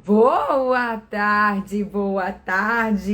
Boa tarde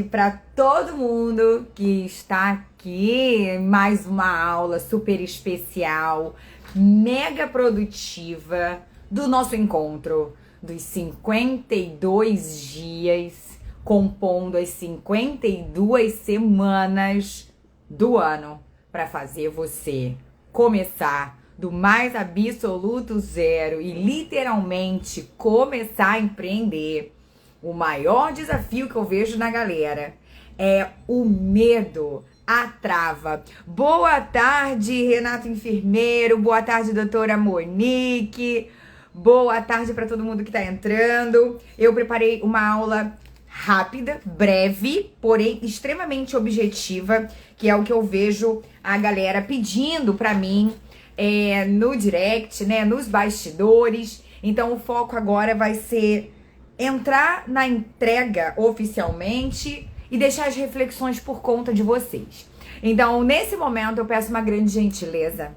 para todo mundo que está aqui. Mais uma aula super especial, mega produtiva do nosso encontro dos 52 dias, compondo as 52 semanas do ano, para fazer você começar do mais absoluto zero e literalmente começar a empreender. O maior desafio que eu vejo na galera é o medo, a trava. Boa tarde, Renato Enfermeiro. Boa tarde, doutora Monique. Boa tarde para todo mundo que está entrando. Eu preparei uma aula rápida, breve, porém extremamente objetiva, que é o que eu vejo a galera pedindo para mim no direct, né, nos bastidores. Então o foco agora vai ser entrar na entrega oficialmente e deixar as reflexões por conta de vocês. Então, nesse momento, eu peço uma grande gentileza.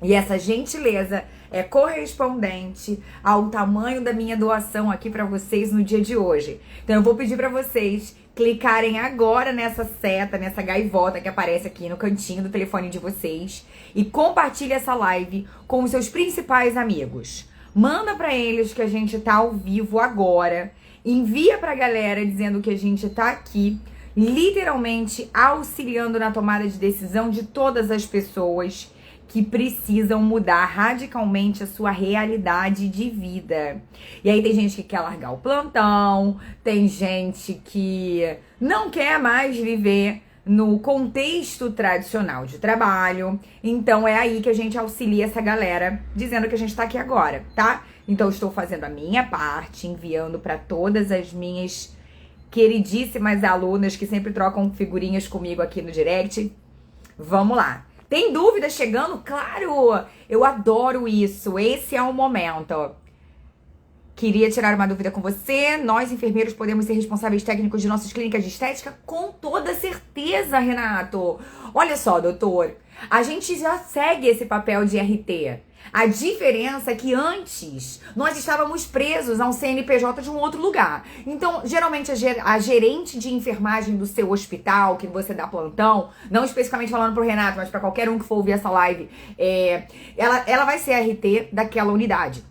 E essa gentileza é correspondente ao tamanho da minha doação aqui para vocês no dia de hoje. Então, eu vou pedir para vocês clicarem agora nessa seta, nessa gaivota que aparece aqui no cantinho do telefone de vocês e compartilhe essa live com os seus principais amigos. Manda para eles que a gente tá ao vivo agora. Envia pra galera dizendo que a gente tá aqui, literalmente auxiliando na tomada de decisão de todas as pessoas que precisam mudar radicalmente a sua realidade de vida. E aí tem gente que quer largar o plantão, tem gente que não quer mais viver no contexto tradicional de trabalho. Então é aí que a gente auxilia essa galera, dizendo que a gente tá aqui agora, tá? Então eu estou fazendo a minha parte, enviando para todas as minhas queridíssimas alunas que sempre trocam figurinhas comigo aqui no direct. Vamos lá. Tem dúvida chegando? Claro! Eu adoro isso. Esse é o momento. Queria tirar uma dúvida com você. Nós, enfermeiros, podemos ser responsáveis técnicos de nossas clínicas de estética? Com toda certeza, Renato. Olha só, doutor. A gente já segue esse papel de RT. A diferença é que antes nós estávamos presos a um CNPJ de um outro lugar. Então, geralmente a gerente de enfermagem do seu hospital, que você dá plantão, não especificamente falando pro Renato, mas para qualquer um que for ouvir essa live, ela vai ser a RT daquela unidade.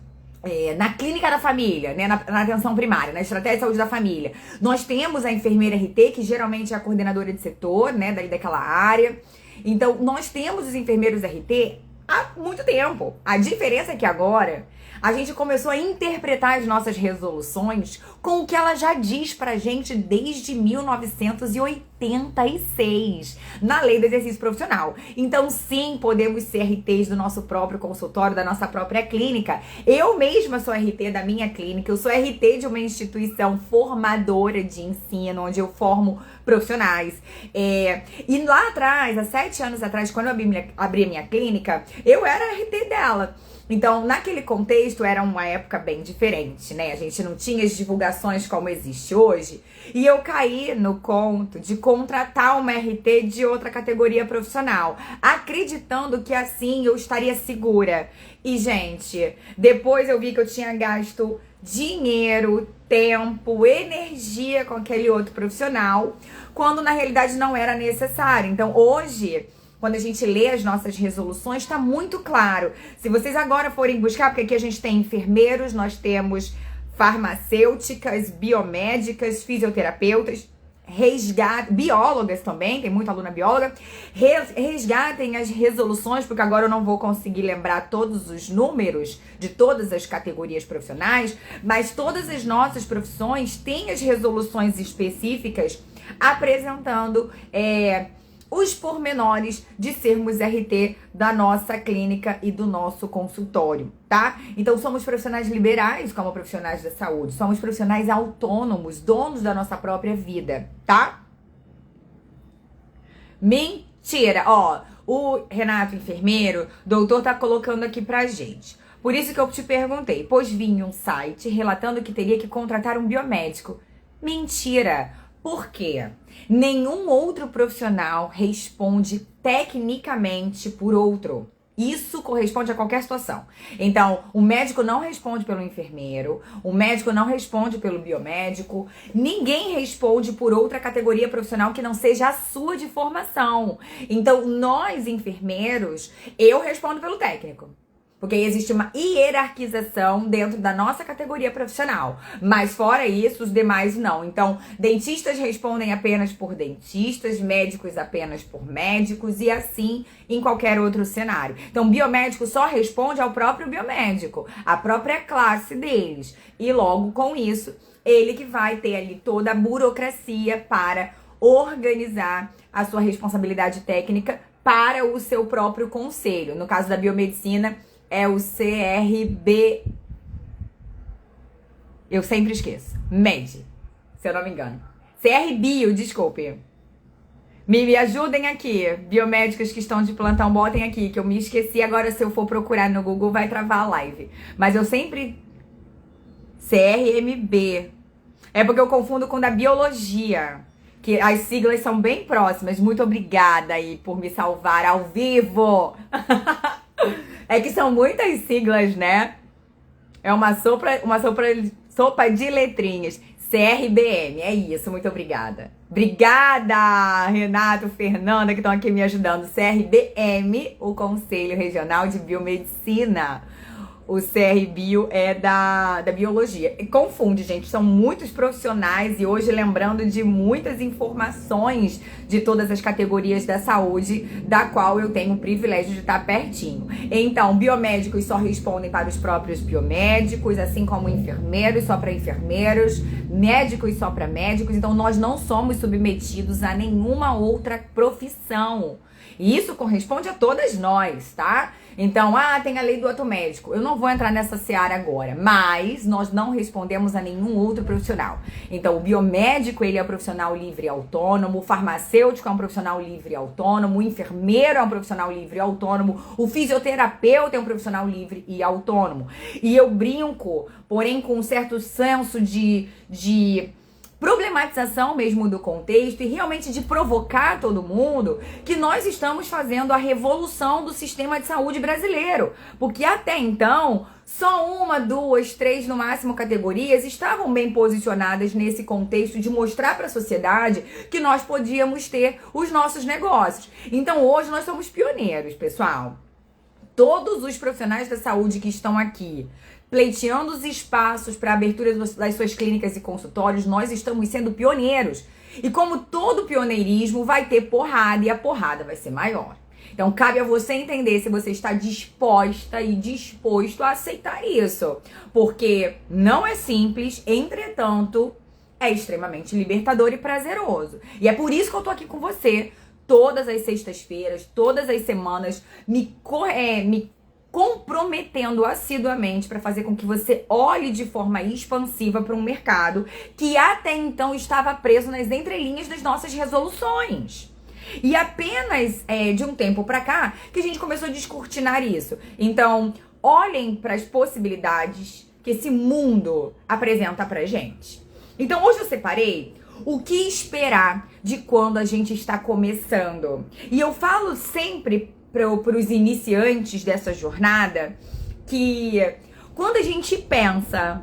Na clínica da família, né, na atenção primária, na estratégia de saúde da família, nós temos a enfermeira RT, que geralmente é a coordenadora de setor, né, daquela área. Então, nós temos os enfermeiros RT há muito tempo. A diferença é que agora a gente começou a interpretar as nossas resoluções com o que ela já diz pra gente desde 1986, na Lei do Exercício Profissional. Então, sim, podemos ser RTs do nosso próprio consultório, da nossa própria clínica. Eu mesma sou RT da minha clínica, eu sou RT de uma instituição formadora de ensino, onde eu formo profissionais. E lá atrás, há 7 anos atrás, quando eu abri a minha clínica, eu era RT dela. Então, naquele contexto, era uma época bem diferente, né? A gente não tinha as divulgações como existe hoje. E eu caí no conto de contratar uma RT de outra categoria profissional, acreditando que assim eu estaria segura. E, gente, depois eu vi que eu tinha gasto dinheiro, tempo, energia com aquele outro profissional, quando na realidade não era necessário. Então, hoje, quando a gente lê as nossas resoluções, está muito claro. Se vocês agora forem buscar, porque aqui a gente tem enfermeiros, nós temos farmacêuticas, biomédicas, fisioterapeutas, biólogas também, tem muita aluna bióloga. Resgatem as resoluções, porque agora eu não vou conseguir lembrar todos os números de todas as categorias profissionais, mas todas as nossas profissões têm as resoluções específicas apresentando os pormenores de sermos RT da nossa clínica e do nosso consultório, tá? Então, somos profissionais liberais como profissionais da saúde, somos profissionais autônomos, donos da nossa própria vida, tá? Mentira! Ó, o Renato Enfermeiro, doutor, tá colocando aqui pra gente. Por isso que eu te perguntei, pois vinha um site relatando que teria que contratar um biomédico. Mentira! Por quê? Nenhum outro profissional responde tecnicamente por outro. Isso corresponde a qualquer situação. Então, o médico não responde pelo enfermeiro, o médico não responde pelo biomédico, ninguém responde por outra categoria profissional que não seja a sua de formação. Então, nós enfermeiros, eu respondo pelo técnico. Porque existe uma hierarquização dentro da nossa categoria profissional. Mas fora isso, os demais não. Então, dentistas respondem apenas por dentistas, médicos apenas por médicos e assim em qualquer outro cenário. Então, biomédico só responde ao próprio biomédico, à própria classe deles. E logo com isso, ele que vai ter ali toda a burocracia para organizar a sua responsabilidade técnica para o seu próprio conselho. No caso da biomedicina, é o CRB. Eu sempre esqueço. MED, se eu não me engano. CRBio, desculpe. Me ajudem aqui. Biomédicos que estão de plantão, botem aqui, que eu me esqueci. Agora, se eu for procurar no Google, vai travar a live. Mas eu sempre... CRMB. É porque eu confundo com da biologia. Que as siglas são bem próximas. Muito obrigada aí por me salvar ao vivo. É que são muitas siglas, né? É uma sopa de letrinhas. CRBM, é isso, muito obrigada. Obrigada, Renato, Fernanda, que estão aqui me ajudando. CRBM, o Conselho Regional de Biomedicina. O CRBio é da biologia. E confunde, gente, são muitos profissionais e hoje lembrando de muitas informações de todas as categorias da saúde, da qual eu tenho o privilégio de estar pertinho. Então, biomédicos só respondem para os próprios biomédicos, assim como enfermeiros só para enfermeiros, médicos só para médicos. Então, nós não somos submetidos a nenhuma outra profissão. E isso corresponde a todas nós, tá? Então, tem a lei do ato médico. Eu não vou entrar nessa seara agora, mas nós não respondemos a nenhum outro profissional. Então, o biomédico, ele é um profissional livre e autônomo, o farmacêutico é um profissional livre e autônomo, o enfermeiro é um profissional livre e autônomo, o fisioterapeuta é um profissional livre e autônomo. E eu brinco, porém com um certo senso de problematização mesmo do contexto e realmente de provocar todo mundo, que nós estamos fazendo a revolução do sistema de saúde brasileiro. Porque até então, só 1, 2, 3 no máximo categorias estavam bem posicionadas nesse contexto de mostrar para a sociedade que nós podíamos ter os nossos negócios. Então hoje nós somos pioneiros, pessoal. Todos os profissionais da saúde que estão aqui pleiteando os espaços para abertura das suas clínicas e consultórios, nós estamos sendo pioneiros. E como todo pioneirismo, vai ter porrada e a porrada vai ser maior. Então, cabe a você entender se você está disposta e disposto a aceitar isso. Porque não é simples, entretanto, é extremamente libertador e prazeroso. E é por isso que eu tô aqui com você todas as sextas-feiras, todas as semanas, me comprometendo assiduamente para fazer com que você olhe de forma expansiva para um mercado que até então estava preso nas entrelinhas das nossas resoluções. E apenas de um tempo para cá que a gente começou a descortinar isso. Então, olhem para as possibilidades que esse mundo apresenta pra gente. Então, hoje eu separei o que esperar de quando a gente está começando. E eu falo sempre para os iniciantes dessa jornada que quando a gente pensa...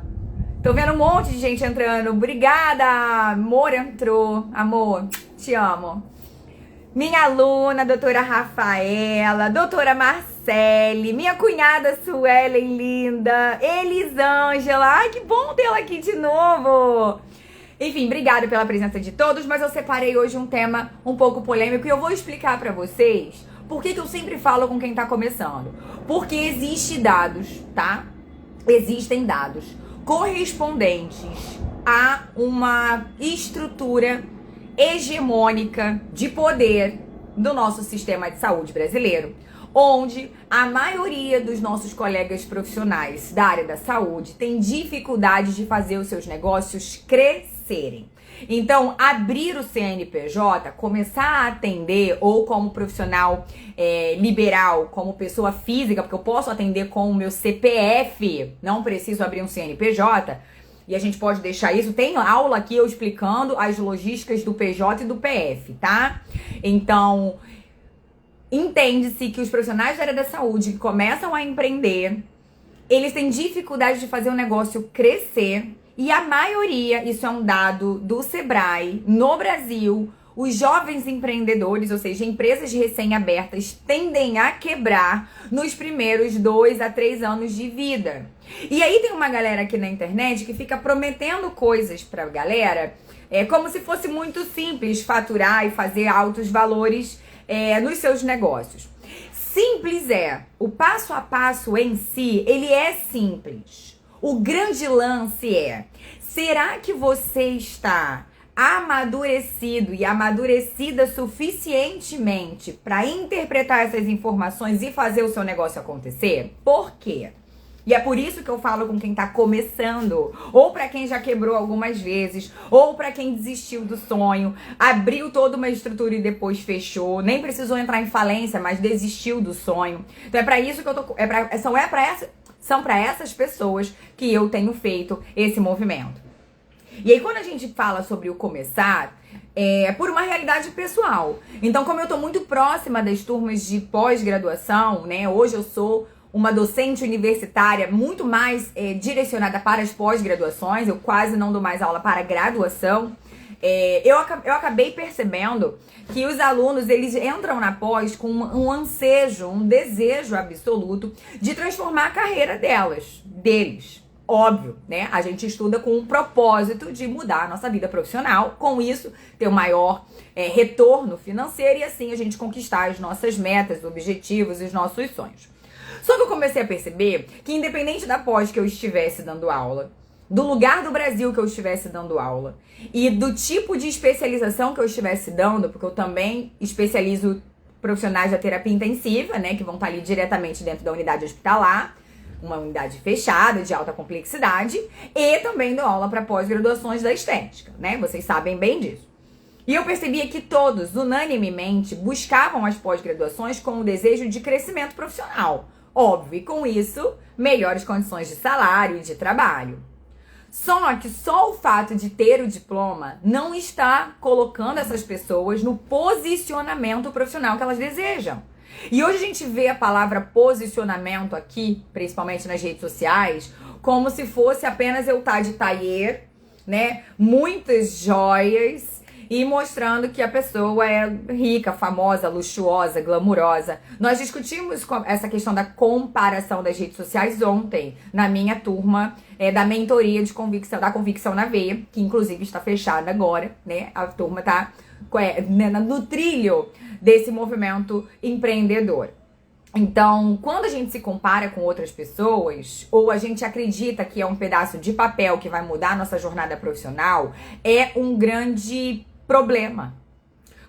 Tô vendo um monte de gente entrando. Obrigada, amor, entrou. Amor, te amo. Minha aluna, doutora Rafaela, doutora Marcele, minha cunhada Suelen, linda, Elisângela. Ai, que bom tê-la aqui de novo. Enfim, obrigada pela presença de todos, mas eu separei hoje um tema um pouco polêmico e eu vou explicar pra vocês por que eu sempre falo com quem tá começando. Porque existem dados, tá? Existem dados correspondentes a uma estrutura hegemônica de poder do nosso sistema de saúde brasileiro, onde a maioria dos nossos colegas profissionais da área da saúde tem dificuldade de fazer os seus negócios crescerem. Então, abrir o CNPJ, começar a atender ou como profissional liberal, como pessoa física, porque eu posso atender com o meu CPF, não preciso abrir um CNPJ, e a gente pode deixar isso. Tem aula aqui eu explicando as logísticas do PJ e do PF, tá? Então, entende-se que os profissionais da área da saúde que começam a empreender, eles têm dificuldade de fazer o negócio crescer. E a maioria, isso é um dado do Sebrae, no Brasil, os jovens empreendedores, ou seja, empresas recém-abertas, tendem a quebrar nos primeiros 2 a 3 anos de vida. E aí tem uma galera aqui na internet que fica prometendo coisas pra galera, como se fosse muito simples faturar e fazer altos valores nos seus negócios. Simples o passo a passo em si, ele é simples. O grande lance será que você está amadurecido e amadurecida suficientemente para interpretar essas informações e fazer o seu negócio acontecer? Por quê? E é por isso que eu falo com quem tá começando, ou para quem já quebrou algumas vezes, ou para quem desistiu do sonho, abriu toda uma estrutura e depois fechou, nem precisou entrar em falência, mas desistiu do sonho. Então é para isso que eu tô, são para essas pessoas que eu tenho feito esse movimento. E aí quando a gente fala sobre o começar, é por uma realidade pessoal. Então, como eu tô muito próxima das turmas de pós-graduação, né? Hoje eu sou uma docente universitária muito mais direcionada para as pós-graduações, eu quase não dou mais aula para graduação. Eu acabei percebendo que os alunos, eles entram na pós com um ansejo, um desejo absoluto de transformar a carreira deles. Óbvio, né? A gente estuda com o propósito de mudar a nossa vida profissional, com isso ter um maior retorno financeiro e assim a gente conquistar as nossas metas, objetivos e os nossos sonhos. Só que eu comecei a perceber que independente da pós que eu estivesse dando aula, do lugar do Brasil que eu estivesse dando aula e do tipo de especialização que eu estivesse dando, porque eu também especializo profissionais da terapia intensiva, né, que vão estar ali diretamente dentro da unidade hospitalar, uma unidade fechada, de alta complexidade, e também dou aula para pós-graduações da estética, né, vocês sabem bem disso. E eu percebia que todos, unanimemente, buscavam as pós-graduações com o desejo de crescimento profissional. Óbvio, e com isso, melhores condições de salário e de trabalho. Só que só o fato de ter o diploma não está colocando essas pessoas no posicionamento profissional que elas desejam. E hoje a gente vê a palavra posicionamento aqui, principalmente nas redes sociais, como se fosse apenas eu estar de tailleur, né? Muitas joias e mostrando que a pessoa é rica, famosa, luxuosa, glamurosa. Nós discutimos essa questão da comparação das redes sociais ontem, na minha turma da mentoria de convicção, da Convicção na Veia, que inclusive está fechada agora, né? A turma tá no trilho desse movimento empreendedor. Então, quando a gente se compara com outras pessoas, ou a gente acredita que é um pedaço de papel que vai mudar a nossa jornada profissional, é um grande problema,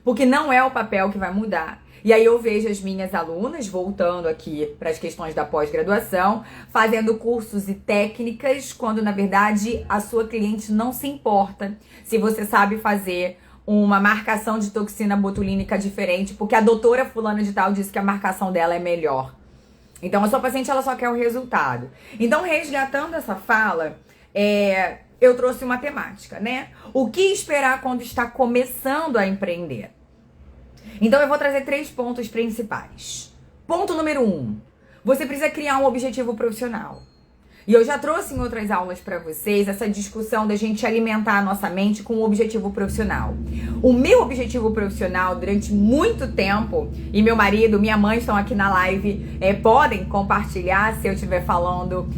porque não é o papel que vai mudar. E aí eu vejo as minhas alunas, voltando aqui para as questões da pós-graduação, fazendo cursos e técnicas, quando na verdade a sua cliente não se importa se você sabe fazer uma marcação de toxina botulínica diferente, porque a doutora fulana de tal disse que a marcação dela é melhor. Então a sua paciente ela só quer o resultado. Então, resgatando essa fala, eu trouxe uma temática, né? O que esperar quando está começando a empreender? Então eu vou trazer 3 pontos principais. Ponto número 1. Você precisa criar um objetivo profissional. E eu já trouxe em outras aulas para vocês essa discussão da gente alimentar a nossa mente com um objetivo profissional. O meu objetivo profissional durante muito tempo, e meu marido, minha mãe estão aqui na live, podem compartilhar se eu estiver falando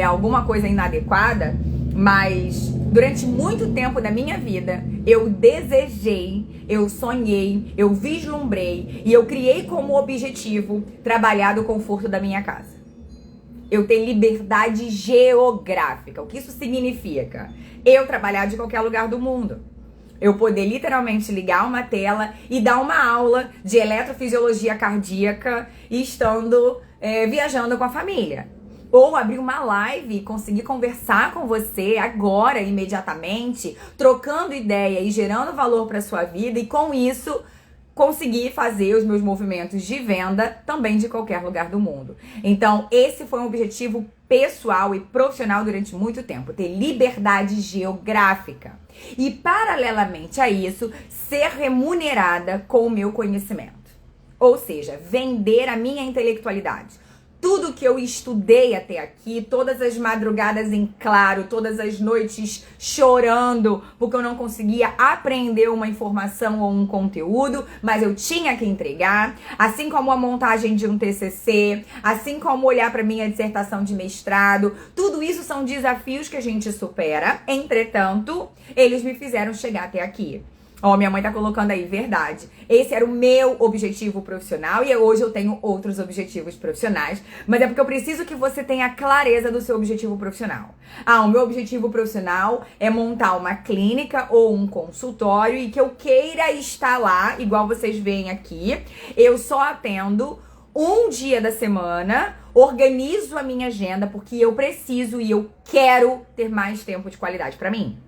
alguma coisa inadequada, mas durante muito tempo da minha vida, eu desejei, eu sonhei, eu vislumbrei e eu criei como objetivo trabalhar do conforto da minha casa. Eu tenho liberdade geográfica. O que isso significa? Eu trabalhar de qualquer lugar do mundo. Eu poder literalmente ligar uma tela e dar uma aula de eletrofisiologia cardíaca estando viajando com a família. Ou abrir uma live e conseguir conversar com você agora, imediatamente, trocando ideia e gerando valor para sua vida e com isso conseguir fazer os meus movimentos de venda também de qualquer lugar do mundo. Então, esse foi um objetivo pessoal e profissional durante muito tempo, ter liberdade geográfica. E, paralelamente a isso, ser remunerada com o meu conhecimento. Ou seja, vender a minha intelectualidade. Tudo que eu estudei até aqui, todas as madrugadas em claro, todas as noites chorando porque eu não conseguia aprender uma informação ou um conteúdo, mas eu tinha que entregar, assim como a montagem de um TCC, assim como olhar para minha dissertação de mestrado, tudo isso são desafios que a gente supera. Entretanto, eles me fizeram chegar até aqui. Ó, minha mãe tá colocando aí, verdade. Esse era o meu objetivo profissional e hoje eu tenho outros objetivos profissionais. Mas é porque eu preciso que você tenha clareza do seu objetivo profissional. O meu objetivo profissional é montar uma clínica ou um consultório e que eu queira estar lá, igual vocês veem aqui. Eu só atendo um dia da semana, organizo a minha agenda porque eu preciso e eu quero ter mais tempo de qualidade pra mim.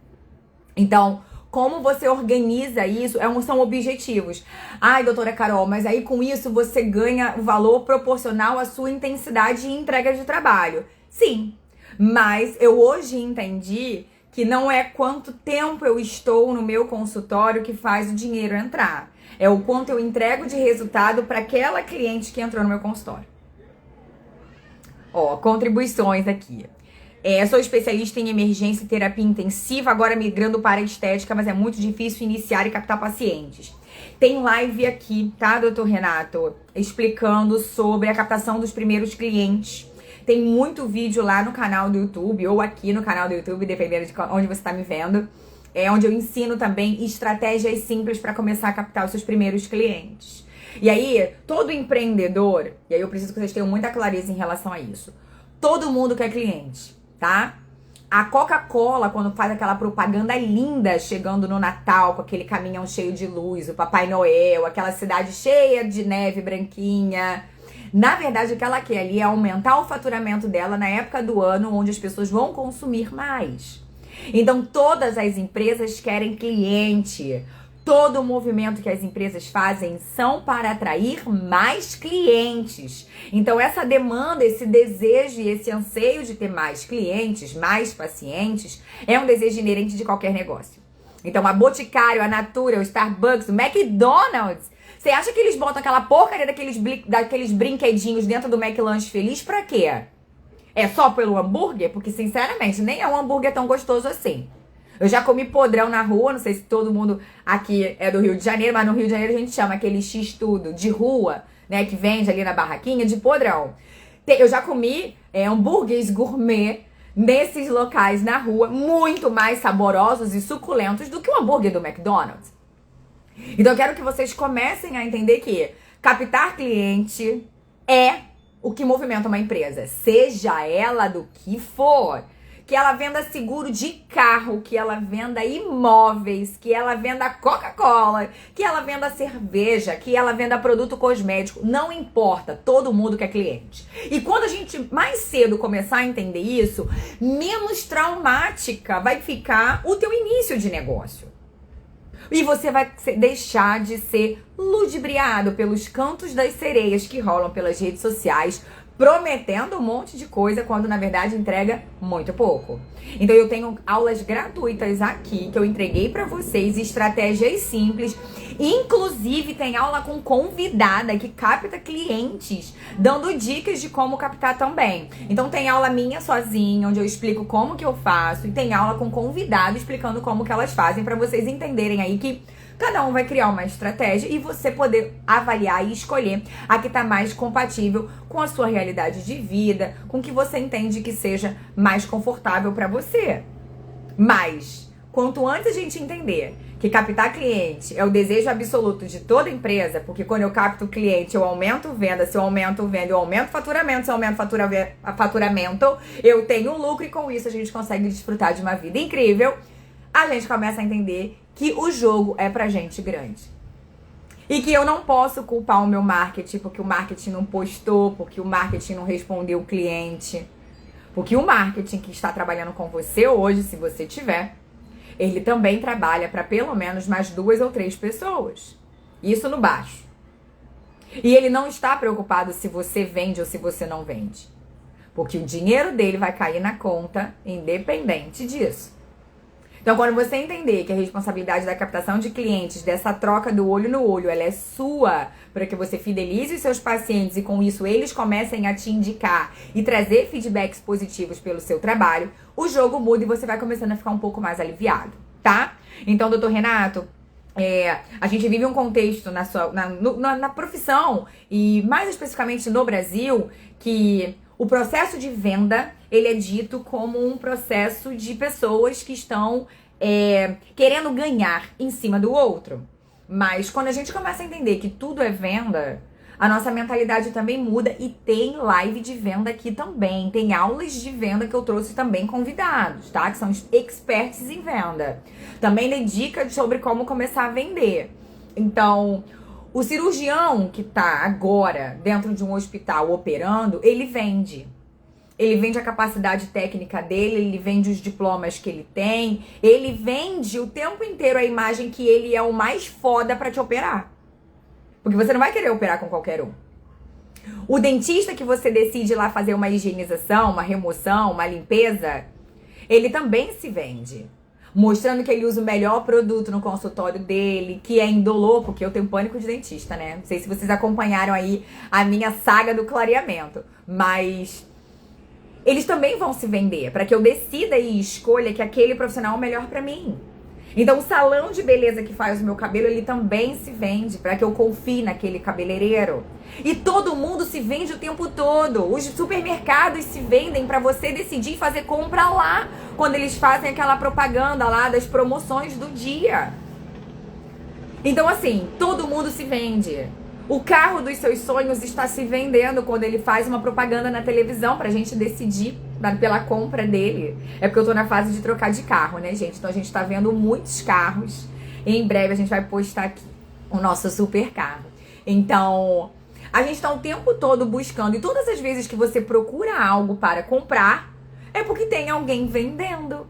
Então, como você organiza isso são objetivos. Ai, doutora Carol, mas aí com isso você ganha o valor proporcional à sua intensidade e entrega de trabalho. Sim, mas eu hoje entendi que não é quanto tempo eu estou no meu consultório que faz o dinheiro entrar. É o quanto eu entrego de resultado para aquela cliente que entrou no meu consultório. Ó, contribuições aqui. Sou especialista em emergência e terapia intensiva, agora migrando para a estética, mas é muito difícil iniciar e captar pacientes. Tem live aqui, tá, doutor Renato? Explicando sobre a captação dos primeiros clientes. Tem muito vídeo lá no canal do YouTube, ou aqui no canal do YouTube, dependendo de onde você está me vendo. Onde eu ensino também estratégias simples para começar a captar os seus primeiros clientes. E aí, todo empreendedor, e aí eu preciso que vocês tenham muita clareza em relação a isso. Todo mundo quer cliente. Tá? A Coca-Cola, quando faz aquela propaganda linda chegando no Natal, com aquele caminhão cheio de luz, o Papai Noel, aquela cidade cheia de neve branquinha, na verdade o que ela quer ali é aumentar o faturamento dela na época do ano onde as pessoas vão consumir mais. Então todas as empresas querem cliente. Todo o movimento que as empresas fazem são para atrair mais clientes. Então, essa demanda, esse desejo e esse anseio de ter mais clientes, mais pacientes, é um desejo inerente de qualquer negócio. Então, a Boticário, a Natura, o Starbucks, o McDonald's, você acha que eles botam aquela porcaria daqueles brinquedinhos dentro do McLanche Feliz pra quê? É só pelo hambúrguer? Porque, sinceramente, nem é um hambúrguer tão gostoso assim. Eu já comi podrão na rua, não sei se todo mundo aqui é do Rio de Janeiro, mas no Rio de Janeiro a gente chama aquele X-tudo de rua, né, que vende ali na barraquinha, de podrão. Eu já comi hambúrgueres gourmet nesses locais na rua, muito mais saborosos e suculentos do que o hambúrguer do McDonald's. Então eu quero que vocês comecem a entender que captar cliente é o que movimenta uma empresa, seja ela do que for. Que ela venda seguro de carro, que ela venda imóveis, que ela venda Coca-Cola, que ela venda cerveja, que ela venda produto cosmético. Não importa, todo mundo quer cliente. E quando a gente mais cedo começar a entender isso, menos traumática vai ficar o teu início de negócio. E você vai deixar de ser ludibriado pelos cantos das sereias que rolam pelas redes sociais, prometendo um monte de coisa quando na verdade entrega muito pouco. Então eu tenho aulas gratuitas aqui que eu entreguei para vocês, estratégias simples, inclusive tem aula com convidada que capta clientes, dando dicas de como captar também. Então tem aula minha sozinha, onde eu explico como que eu faço, e tem aula com convidado explicando como que elas fazem, para vocês entenderem aí que cada um vai criar uma estratégia e você poder avaliar e escolher a que está mais compatível com a sua realidade de vida, com o que você entende que seja mais confortável para você. Mas, quanto antes a gente entender que captar cliente é o desejo absoluto de toda empresa, porque quando eu capto cliente, eu aumento venda, se eu aumento venda, eu aumento faturamento, se eu aumento faturamento, eu tenho lucro e com isso a gente consegue desfrutar de uma vida incrível, a gente começa a entender que o jogo é pra gente grande. E que eu não posso culpar o meu marketing porque o marketing não postou, porque o marketing não respondeu o cliente. Porque o marketing que está trabalhando com você hoje, se você tiver, ele também trabalha para pelo menos mais 2 ou 3 pessoas. Isso no baixo. E ele não está preocupado se você vende ou se você não vende. Porque o dinheiro dele vai cair na conta independente disso. Então, quando você entender que a responsabilidade da captação de clientes, dessa troca do olho no olho, ela é sua, para que você fidelize os seus pacientes e com isso eles comecem a te indicar e trazer feedbacks positivos pelo seu trabalho, o jogo muda e você vai começando a ficar um pouco mais aliviado, tá? Então, doutor Renato, a gente vive um contexto na profissão e mais especificamente no Brasil que o processo de venda, ele é dito como um processo de pessoas que estão querendo ganhar em cima do outro. Mas quando a gente começa a entender que tudo é venda, a nossa mentalidade também muda e tem live de venda aqui também. Tem aulas de venda que eu trouxe também convidados, tá? Que são experts em venda. Também dei dicas sobre como começar a vender. Então, o cirurgião que tá agora dentro de um hospital operando, ele vende. Ele vende a capacidade técnica dele, ele vende os diplomas que ele tem, ele vende o tempo inteiro a imagem que ele é o mais foda pra te operar. Porque você não vai querer operar com qualquer um. O dentista que você decide lá fazer uma higienização, uma remoção, uma limpeza, ele também se vende. Mostrando que ele usa o melhor produto no consultório dele, que é indolor, porque eu tenho pânico de dentista, né? Não sei se vocês acompanharam aí a minha saga do clareamento, mas eles também vão se vender para que eu decida e escolha que aquele profissional é o melhor para mim. Então o salão de beleza que faz o meu cabelo, ele também se vende para que eu confie naquele cabeleireiro. E todo mundo se vende o tempo todo. Os supermercados se vendem para você decidir fazer compra lá, quando eles fazem aquela propaganda lá das promoções do dia. Então assim, todo mundo se vende. O carro dos seus sonhos está se vendendo quando ele faz uma propaganda na televisão pra gente decidir pela compra dele. É porque eu tô na fase de trocar de carro, né, gente? Então a gente tá vendo muitos carros. E em breve a gente vai postar aqui o nosso super carro. Então, a gente tá o tempo todo buscando. E todas as vezes que você procura algo para comprar, é porque tem alguém vendendo.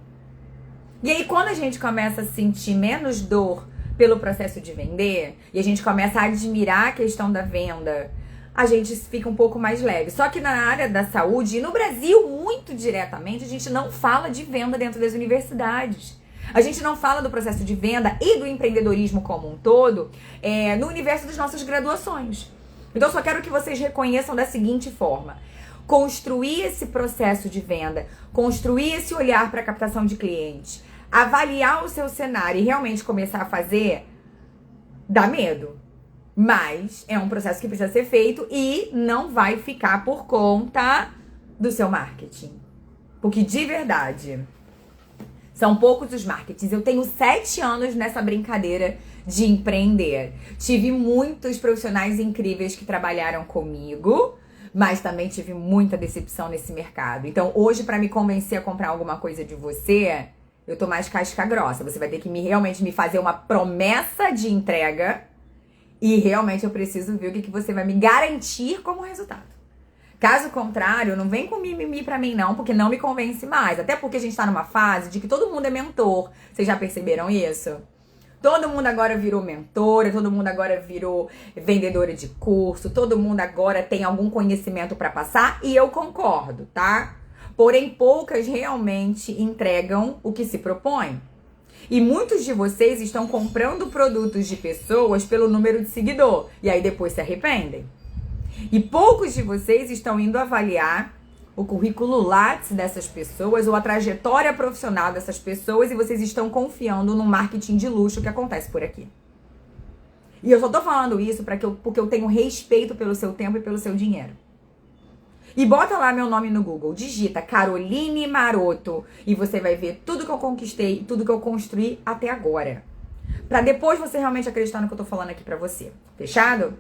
E aí quando a gente começa a sentir menos dor pelo processo de vender, e a gente começa a admirar a questão da venda, a gente fica um pouco mais leve. Só que na área da saúde, e no Brasil, muito diretamente, a gente não fala de venda dentro das universidades. A gente não fala do processo de venda e do empreendedorismo como um todo no universo das nossas graduações. Então, eu só quero que vocês reconheçam da seguinte forma. Construir esse processo de venda, construir esse olhar para a captação de clientes, avaliar o seu cenário e realmente começar a fazer, dá medo. Mas é um processo que precisa ser feito e não vai ficar por conta do seu marketing. Porque de verdade, são poucos os marketings. Eu tenho 7 anos nessa brincadeira de empreender. Tive muitos profissionais incríveis que trabalharam comigo, mas também tive muita decepção nesse mercado. Então hoje, para me convencer a comprar alguma coisa de você, eu tô mais casca grossa. Você vai ter que realmente me fazer uma promessa de entrega e realmente eu preciso ver o que você vai me garantir como resultado. Caso contrário, não vem com mimimi pra mim não, porque não me convence mais. Até porque a gente tá numa fase de que todo mundo é mentor. Vocês já perceberam isso? Todo mundo agora virou mentora, todo mundo agora virou vendedora de curso, todo mundo agora tem algum conhecimento pra passar e eu concordo, tá? Porém, poucas realmente entregam o que se propõe. E muitos de vocês estão comprando produtos de pessoas pelo número de seguidor. E aí depois se arrependem. E poucos de vocês estão indo avaliar o currículo Lattes dessas pessoas ou a trajetória profissional dessas pessoas e vocês estão confiando no marketing de luxo que acontece por aqui. E eu só tô falando isso porque eu tenho respeito pelo seu tempo e pelo seu dinheiro. E bota lá meu nome no Google, digita Caroline Maroto e você vai ver tudo que eu conquistei, tudo que eu construí até agora. Pra depois você realmente acreditar no que eu tô falando aqui pra você. Fechado?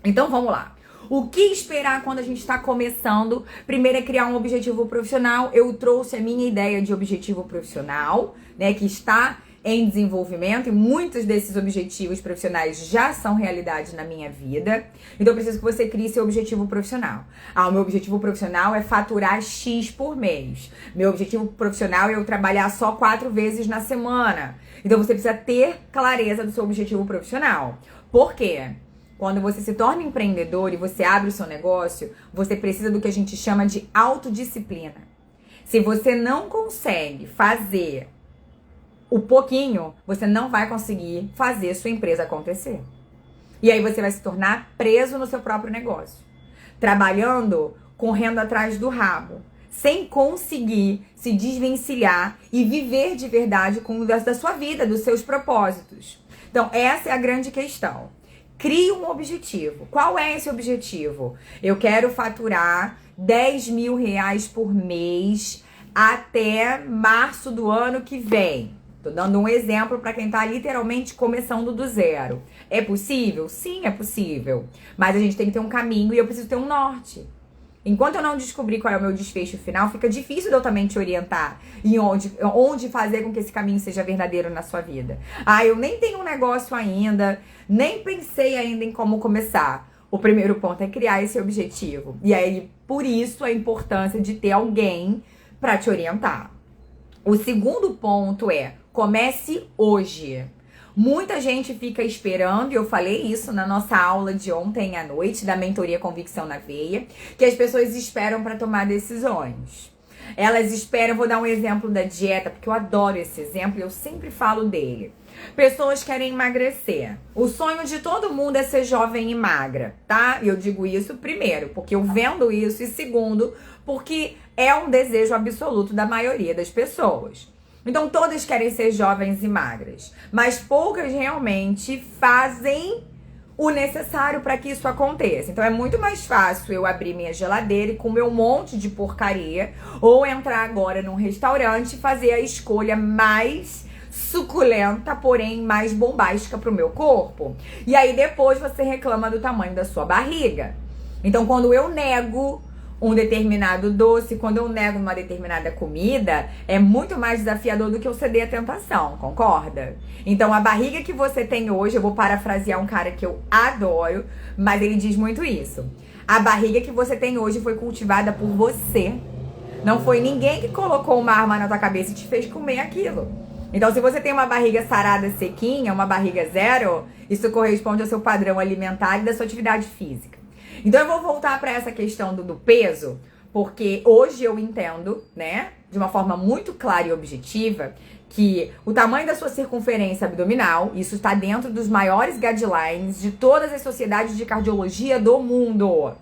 Então vamos lá. O que esperar quando a gente está começando? Primeiro é criar um objetivo profissional. Eu trouxe a minha ideia de objetivo profissional, né, que está em desenvolvimento e muitos desses objetivos profissionais já são realidade na minha vida. Então eu preciso que você crie seu objetivo profissional. O meu objetivo profissional é faturar X por mês. Meu objetivo profissional é eu trabalhar só 4 vezes na semana. Então você precisa ter clareza do seu objetivo profissional. Por quê? Quando você se torna empreendedor e você abre o seu negócio, você precisa do que a gente chama de autodisciplina. Se você não consegue fazer o pouquinho, você não vai conseguir fazer sua empresa acontecer. E aí você vai se tornar preso no seu próprio negócio, trabalhando, correndo atrás do rabo, sem conseguir se desvencilhar e viver de verdade da sua vida, dos seus propósitos. Então, essa é a grande questão. Crie um objetivo. Qual é esse objetivo? Eu quero faturar 10 mil reais por mês até março do ano que vem. Tô dando um exemplo para quem tá literalmente começando do zero. É possível? Sim, é possível. Mas a gente tem que ter um caminho e eu preciso ter um norte. Enquanto eu não descobrir qual é o meu desfecho final, fica difícil de eu também te orientar em onde fazer com que esse caminho seja verdadeiro na sua vida. Ah, eu nem tenho um negócio ainda, nem pensei ainda em como começar. O primeiro ponto é criar esse objetivo. E aí, por isso, a importância de ter alguém para te orientar. O segundo ponto é: comece hoje. Muita gente fica esperando, e eu falei isso na nossa aula de ontem à noite, da mentoria Convicção na Veia, que as pessoas esperam para tomar decisões. Elas esperam, vou dar um exemplo da dieta, porque eu adoro esse exemplo e eu sempre falo dele. Pessoas querem emagrecer. O sonho de todo mundo é ser jovem e magra, tá? E eu digo isso primeiro, porque eu vendo isso, e segundo, porque é um desejo absoluto da maioria das pessoas. Então todas querem ser jovens e magras, mas poucas realmente fazem o necessário para que isso aconteça. Então é muito mais fácil eu abrir minha geladeira e comer um monte de porcaria, ou entrar agora num restaurante e fazer a escolha mais suculenta, porém mais bombástica pro meu corpo. E aí depois você reclama do tamanho da sua barriga. Então quando eu nego um determinado doce, quando eu nego uma determinada comida, é muito mais desafiador do que eu ceder à tentação, concorda? Então a barriga que você tem hoje, eu vou parafrasear um cara que eu adoro, mas ele diz muito isso. A barriga que você tem hoje foi cultivada por você. Não foi ninguém que colocou uma arma na tua cabeça e te fez comer aquilo. Então se você tem uma barriga sarada, sequinha, uma barriga zero, isso corresponde ao seu padrão alimentar e da sua atividade física. Então eu vou voltar para essa questão do peso, porque hoje eu entendo, né, de uma forma muito clara e objetiva, que o tamanho da sua circunferência abdominal, isso está dentro dos maiores guidelines de todas as sociedades de cardiologia do mundo.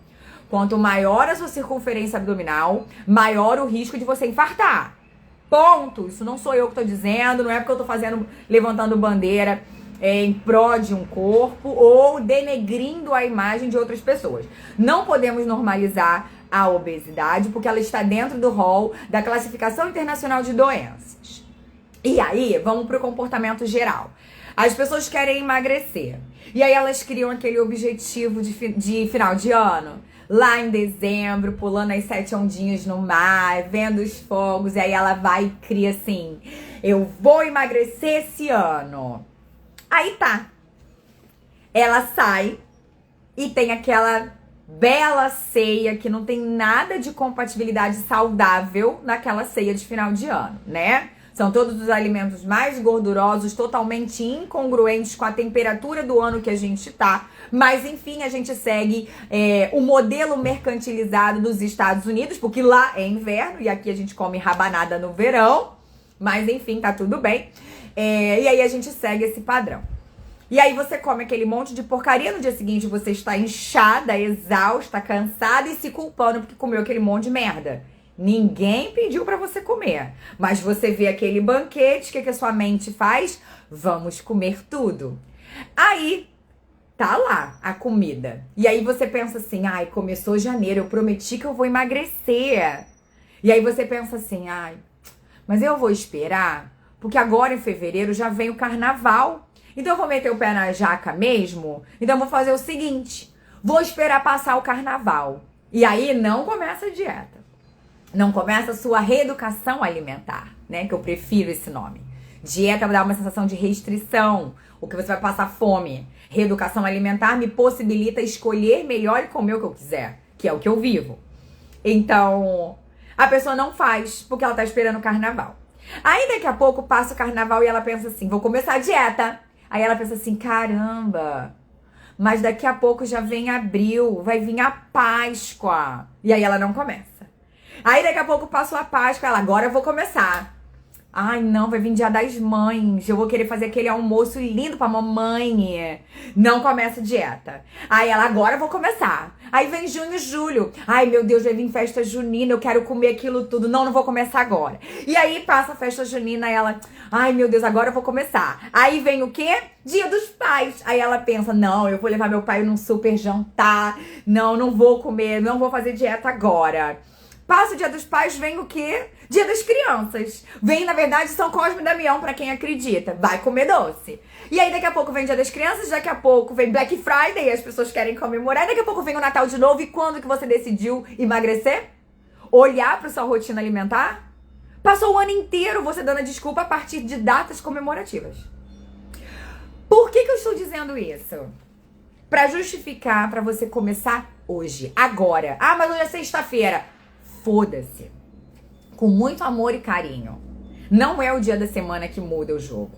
Quanto maior a sua circunferência abdominal, maior o risco de você infartar. Ponto. Isso não sou eu que estou dizendo, não é porque eu estou levantando bandeira em pró de um corpo ou denegrindo a imagem de outras pessoas. Não podemos normalizar a obesidade porque ela está dentro do rol da Classificação Internacional de Doenças. E aí, vamos para o comportamento geral. As pessoas querem emagrecer. E aí elas criam aquele objetivo de final de ano. Lá em dezembro, pulando as 7 ondinhas no mar, vendo os fogos. E aí ela vai e cria assim: eu vou emagrecer esse ano. Aí tá. Ela sai e tem aquela bela ceia que não tem nada de compatibilidade saudável naquela ceia de final de ano, né? São todos os alimentos mais gordurosos, totalmente incongruentes com a temperatura do ano que a gente tá. Mas, enfim, a gente segue o modelo mercantilizado dos Estados Unidos, porque lá é inverno e aqui a gente come rabanada no verão. Mas, enfim, tá tudo bem. E aí a gente segue esse padrão. E aí você come aquele monte de porcaria, no dia seguinte você está inchada, exausta, cansada e se culpando porque comeu aquele monte de merda. Ninguém pediu pra você comer, mas você vê aquele banquete, o que a sua mente faz? Vamos comer tudo. Aí tá lá a comida. E aí você pensa assim: ai, começou janeiro, eu prometi que eu vou emagrecer. E aí você pensa assim: ai, mas eu vou esperar, porque agora em fevereiro já vem o carnaval. Então eu vou meter o pé na jaca mesmo? Então eu vou fazer o seguinte: vou esperar passar o carnaval. E aí não começa a dieta. Não começa a sua reeducação alimentar, né? Que eu prefiro esse nome. Dieta vai dar uma sensação de restrição, o que você vai passar fome. Reeducação alimentar me possibilita escolher melhor e comer o que eu quiser, que é o que eu vivo. Então, a pessoa não faz porque ela tá esperando o carnaval. Aí daqui a pouco passa o carnaval e ela pensa assim: vou começar a dieta. Aí ela pensa assim: caramba, mas daqui a pouco já vem abril, vai vir a Páscoa. E aí ela não começa. Aí daqui a pouco passou a Páscoa, ela: agora eu vou começar. Ai, não, vai vir Dia das Mães. Eu vou querer fazer aquele almoço lindo pra mamãe. Não começa a dieta. Aí ela, agora eu vou começar. Aí vem junho e julho. Ai, meu Deus, vai vir festa junina, eu quero comer aquilo tudo. Não, não vou começar agora. E aí passa a festa junina, ela, ai, meu Deus, agora eu vou começar. Aí vem o quê? Dia dos Pais. Aí ela pensa, não, eu vou levar meu pai num super jantar. Não, não vou comer, não vou fazer dieta agora. Passa o Dia dos Pais, vem o quê? Dia das Crianças. Vem, na verdade, São Cosme e Damião, pra quem acredita. Vai comer doce. E aí, daqui a pouco vem Dia das Crianças, daqui a pouco vem Black Friday, as pessoas querem comemorar. Daqui a pouco vem o Natal de novo. E quando que você decidiu emagrecer? Olhar pra sua rotina alimentar? Passou o ano inteiro você dando a desculpa a partir de datas comemorativas. Por que eu estou dizendo isso? Pra justificar, pra você começar hoje, agora. Ah, mas hoje é sexta-feira. Foda-se. Com muito amor e carinho. Não é o dia da semana que muda o jogo.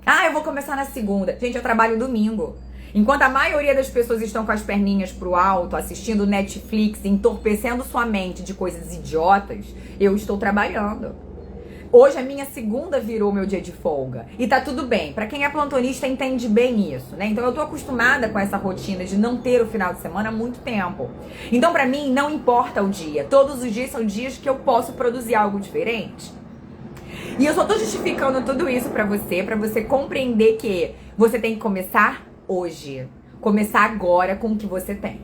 Ah, eu vou começar na segunda. Gente, eu trabalho domingo. Enquanto a maioria das pessoas estão com as perninhas pro alto, assistindo Netflix, entorpecendo sua mente de coisas idiotas, eu estou trabalhando. Hoje a minha segunda virou meu dia de folga. E tá tudo bem. Pra quem é plantonista entende bem isso, né? Então eu tô acostumada com essa rotina de não ter o final de semana há muito tempo. Então pra mim não importa o dia. Todos os dias são dias que eu posso produzir algo diferente. E eu só tô justificando tudo isso pra você compreender que você tem que começar hoje. Começar agora com o que você tem.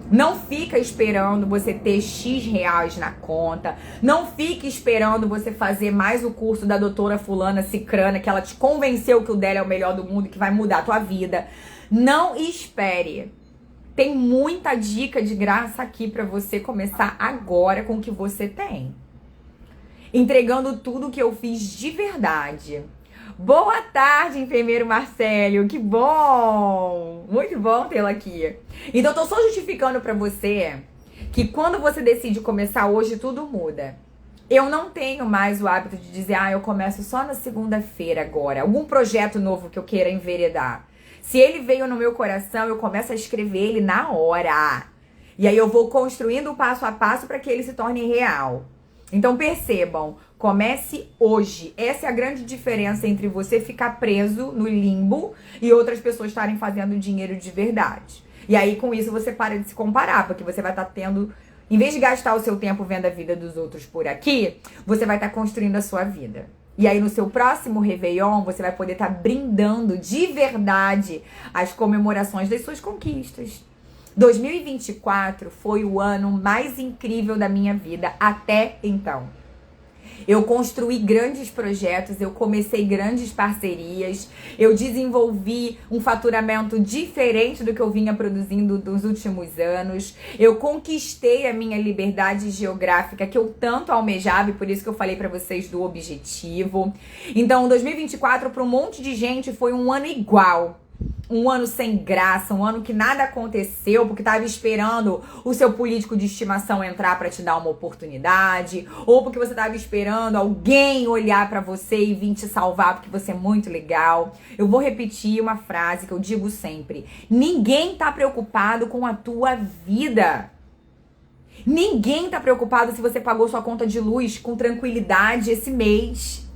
Não fica esperando você ter X reais na conta. Não fique esperando você fazer mais o curso da doutora fulana cicrana, que ela te convenceu que o dela é o melhor do mundo e que vai mudar a tua vida. Não espere. Tem muita dica de graça aqui pra você começar agora com o que você tem. Entregando tudo que eu fiz de verdade. Boa tarde, enfermeiro Marcelo, que bom! Muito bom tê-lo aqui. Então, eu tô só justificando pra você que quando você decide começar hoje, tudo muda. Eu não tenho mais o hábito de dizer, eu começo só na segunda-feira agora. Algum projeto novo que eu queira enveredar. Se ele veio no meu coração, eu começo a escrever ele na hora. E aí eu vou construindo o passo a passo para que ele se torne real. Então percebam, comece hoje. Essa é a grande diferença entre você ficar preso no limbo e outras pessoas estarem fazendo dinheiro de verdade. E aí com isso você para de se comparar, porque você vai estar tendo, em vez de gastar o seu tempo vendo a vida dos outros por aqui, você vai estar construindo a sua vida. E aí no seu próximo Réveillon você vai poder estar brindando de verdade as comemorações das suas conquistas. 2024 foi o ano mais incrível da minha vida até então. Eu construí grandes projetos, eu comecei grandes parcerias, eu desenvolvi um faturamento diferente do que eu vinha produzindo nos últimos anos, eu conquistei a minha liberdade geográfica que eu tanto almejava e por isso que eu falei pra vocês do objetivo. Então, 2024 para um monte de gente foi um ano igual. Um ano sem graça, um ano que nada aconteceu porque tava esperando o seu político de estimação entrar pra te dar uma oportunidade, ou porque você tava esperando alguém olhar pra você e vir te salvar porque você é muito legal. Eu vou repetir uma frase que eu digo sempre: ninguém tá preocupado com a tua vida. Ninguém tá preocupado se você pagou sua conta de luz com tranquilidade esse mês.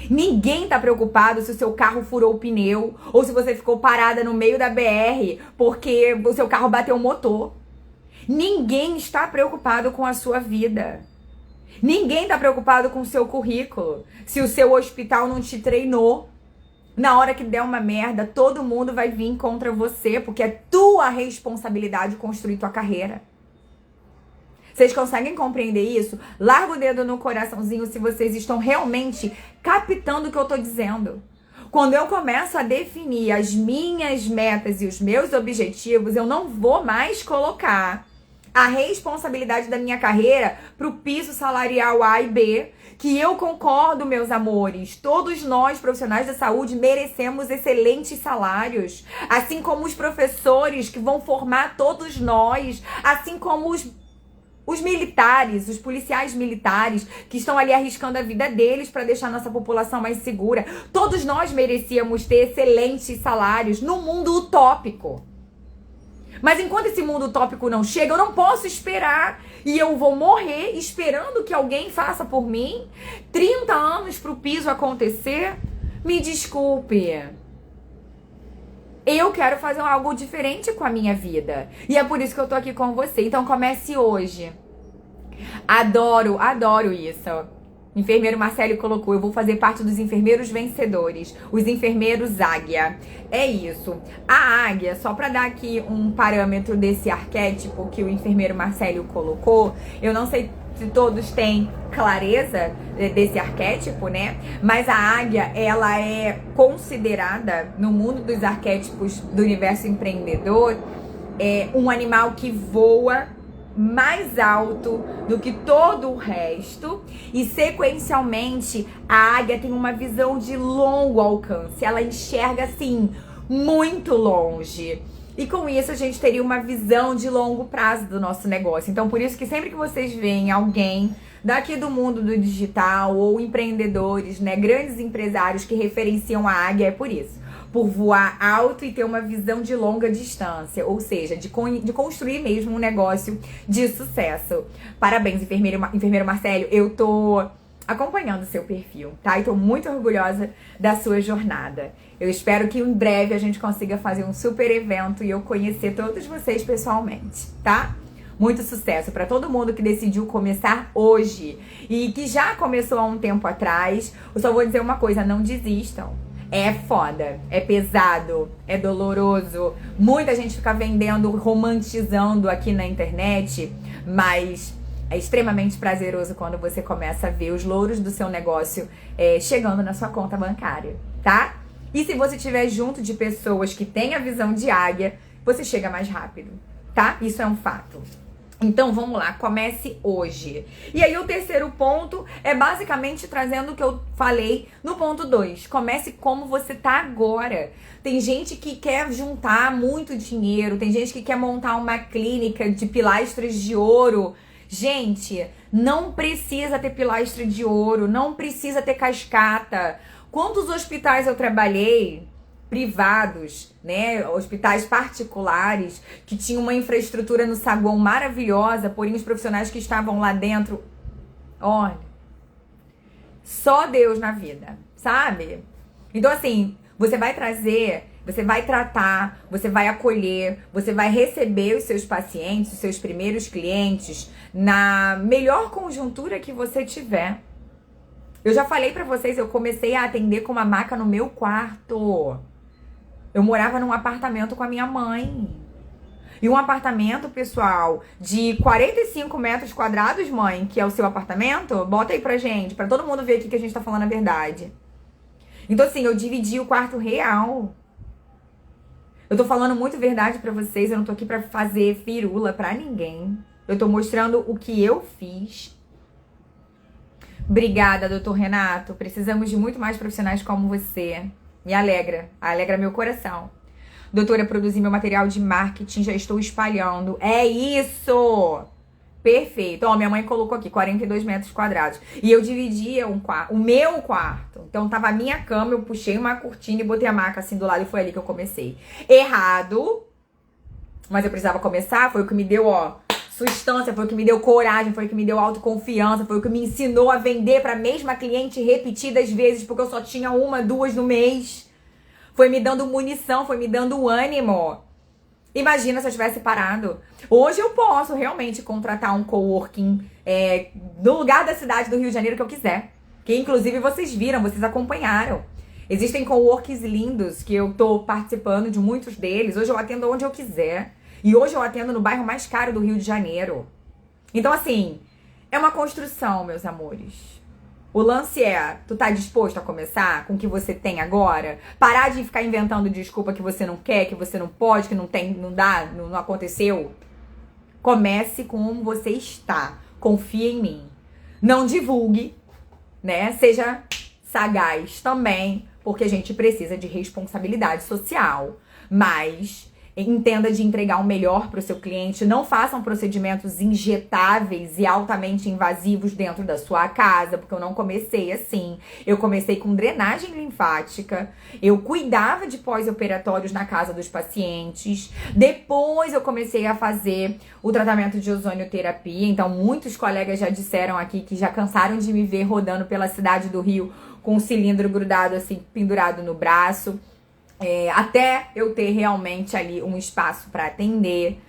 Ninguém tá preocupado se o seu carro furou o pneu ou se você ficou parada no meio da BR porque o seu carro bateu o motor. Ninguém está preocupado com a sua vida. Ninguém tá preocupado com o seu currículo. Se o seu hospital não te treinou, na hora que der uma merda, todo mundo vai vir contra você porque é tua responsabilidade construir tua carreira. Vocês conseguem compreender isso? Larga o dedo no coraçãozinho se vocês estão realmente captando o que eu tô dizendo. Quando eu começo a definir as minhas metas e os meus objetivos, eu não vou mais colocar a responsabilidade da minha carreira pro piso salarial A e B, que eu concordo, meus amores. Todos nós, profissionais da saúde, merecemos excelentes salários. Assim como os professores que vão formar todos nós, assim como os militares, os policiais militares que estão ali arriscando a vida deles para deixar nossa população mais segura. Todos nós merecíamos ter excelentes salários no mundo utópico. Mas enquanto esse mundo utópico não chega, eu não posso esperar. E eu vou morrer esperando que alguém faça por mim. 30 anos pro piso acontecer. Me desculpe. Eu quero fazer algo diferente com a minha vida. E é por isso que eu tô aqui com você. Então comece hoje. Adoro isso. O enfermeiro Marcelo colocou, eu vou fazer parte dos enfermeiros vencedores, os enfermeiros águia. É isso. A águia, só para dar aqui um parâmetro desse arquétipo que o enfermeiro Marcelo colocou, eu não sei se todos têm clareza desse arquétipo, né? Mas a águia, ela é considerada, no mundo dos arquétipos do universo empreendedor, um animal que voa mais alto do que todo o resto e sequencialmente a águia tem uma visão de longo alcance, ela enxerga assim muito longe e com isso a gente teria uma visão de longo prazo do nosso negócio. Então por isso que sempre que vocês veem alguém daqui do mundo do digital ou empreendedores, né, grandes empresários que referenciam a águia, é por isso. Por voar alto e ter uma visão de longa distância, ou seja, de construir mesmo um negócio de sucesso. Parabéns, enfermeiro Marcelo, eu tô acompanhando o seu perfil, tá? E tô muito orgulhosa da sua jornada. Eu espero que em breve a gente consiga fazer um super evento e eu conhecer todos vocês pessoalmente, tá? Muito sucesso para todo mundo que decidiu começar hoje e que já começou há um tempo atrás. Eu só vou dizer uma coisa, não desistam. É foda, é pesado, é doloroso. Muita gente fica vendendo, romantizando aqui na internet, mas é extremamente prazeroso quando você começa a ver os louros do seu negócio chegando na sua conta bancária, tá? E se você estiver junto de pessoas que têm a visão de águia, você chega mais rápido, tá? Isso é um fato. Então, vamos lá, comece hoje. E aí, o terceiro ponto é basicamente trazendo o que eu falei no ponto 2. Comece como você tá agora. Tem gente que quer juntar muito dinheiro, tem gente que quer montar uma clínica de pilastras de ouro. Gente, não precisa ter pilastra de ouro, não precisa ter cascata. Quantos hospitais eu trabalhei? Privados, né, hospitais particulares que tinham uma infraestrutura no saguão maravilhosa, porém os profissionais que estavam lá dentro, olha, só Deus na vida, sabe? Então assim, você vai trazer, você vai tratar, você vai acolher, você vai receber os seus pacientes, os seus primeiros clientes na melhor conjuntura que você tiver. Eu já falei pra vocês, eu comecei a atender com uma maca no meu quarto. Eu morava num apartamento com a minha mãe. E um apartamento, pessoal, de 45 metros quadrados, mãe, que é o seu apartamento, bota aí pra gente, pra todo mundo ver aqui que a gente tá falando a verdade. Então, assim, eu dividi o quarto real. Eu tô falando muito verdade pra vocês, eu não tô aqui pra fazer firula pra ninguém. Eu tô mostrando o que eu fiz. Obrigada, doutor Renato. Precisamos de muito mais profissionais como você. Me alegra meu coração. Doutora, produzi meu material de marketing, já estou espalhando. É isso! Perfeito. Ó, minha mãe colocou aqui 42 metros quadrados. E eu dividia o meu quarto. Então tava a minha cama, eu puxei uma cortina e botei a maca assim do lado e foi ali que eu comecei. Errado, mas eu precisava começar, foi o que me deu, ó, substância, foi o que me deu coragem, foi o que me deu autoconfiança, foi o que me ensinou a vender para a mesma cliente repetidas vezes, porque eu só tinha uma, duas no mês. Foi me dando munição, foi me dando ânimo. Imagina se eu tivesse parado. Hoje eu posso realmente contratar um coworking no lugar da cidade do Rio de Janeiro que eu quiser. Que inclusive vocês viram, vocês acompanharam. Existem coworkings lindos que eu tô participando de muitos deles. Hoje eu atendo onde eu quiser. E hoje eu atendo no bairro mais caro do Rio de Janeiro. Então, assim, é uma construção, meus amores. O lance é, tu tá disposto a começar com o que você tem agora? Parar de ficar inventando desculpa que você não quer, que você não pode, que não tem, não dá, não aconteceu? Comece com você está. Confia em mim. Não divulgue, né? Seja sagaz também, porque a gente precisa de responsabilidade social. Mas entenda de entregar o melhor para o seu cliente. Não façam procedimentos injetáveis e altamente invasivos dentro da sua casa, porque eu não comecei assim. Eu comecei com drenagem linfática, eu cuidava de pós-operatórios na casa dos pacientes, depois eu comecei a fazer o tratamento de ozonioterapia. Então, muitos colegas já disseram aqui que já cansaram de me ver rodando pela cidade do Rio com um cilindro grudado assim, pendurado no braço. Até eu ter realmente ali um espaço para atender.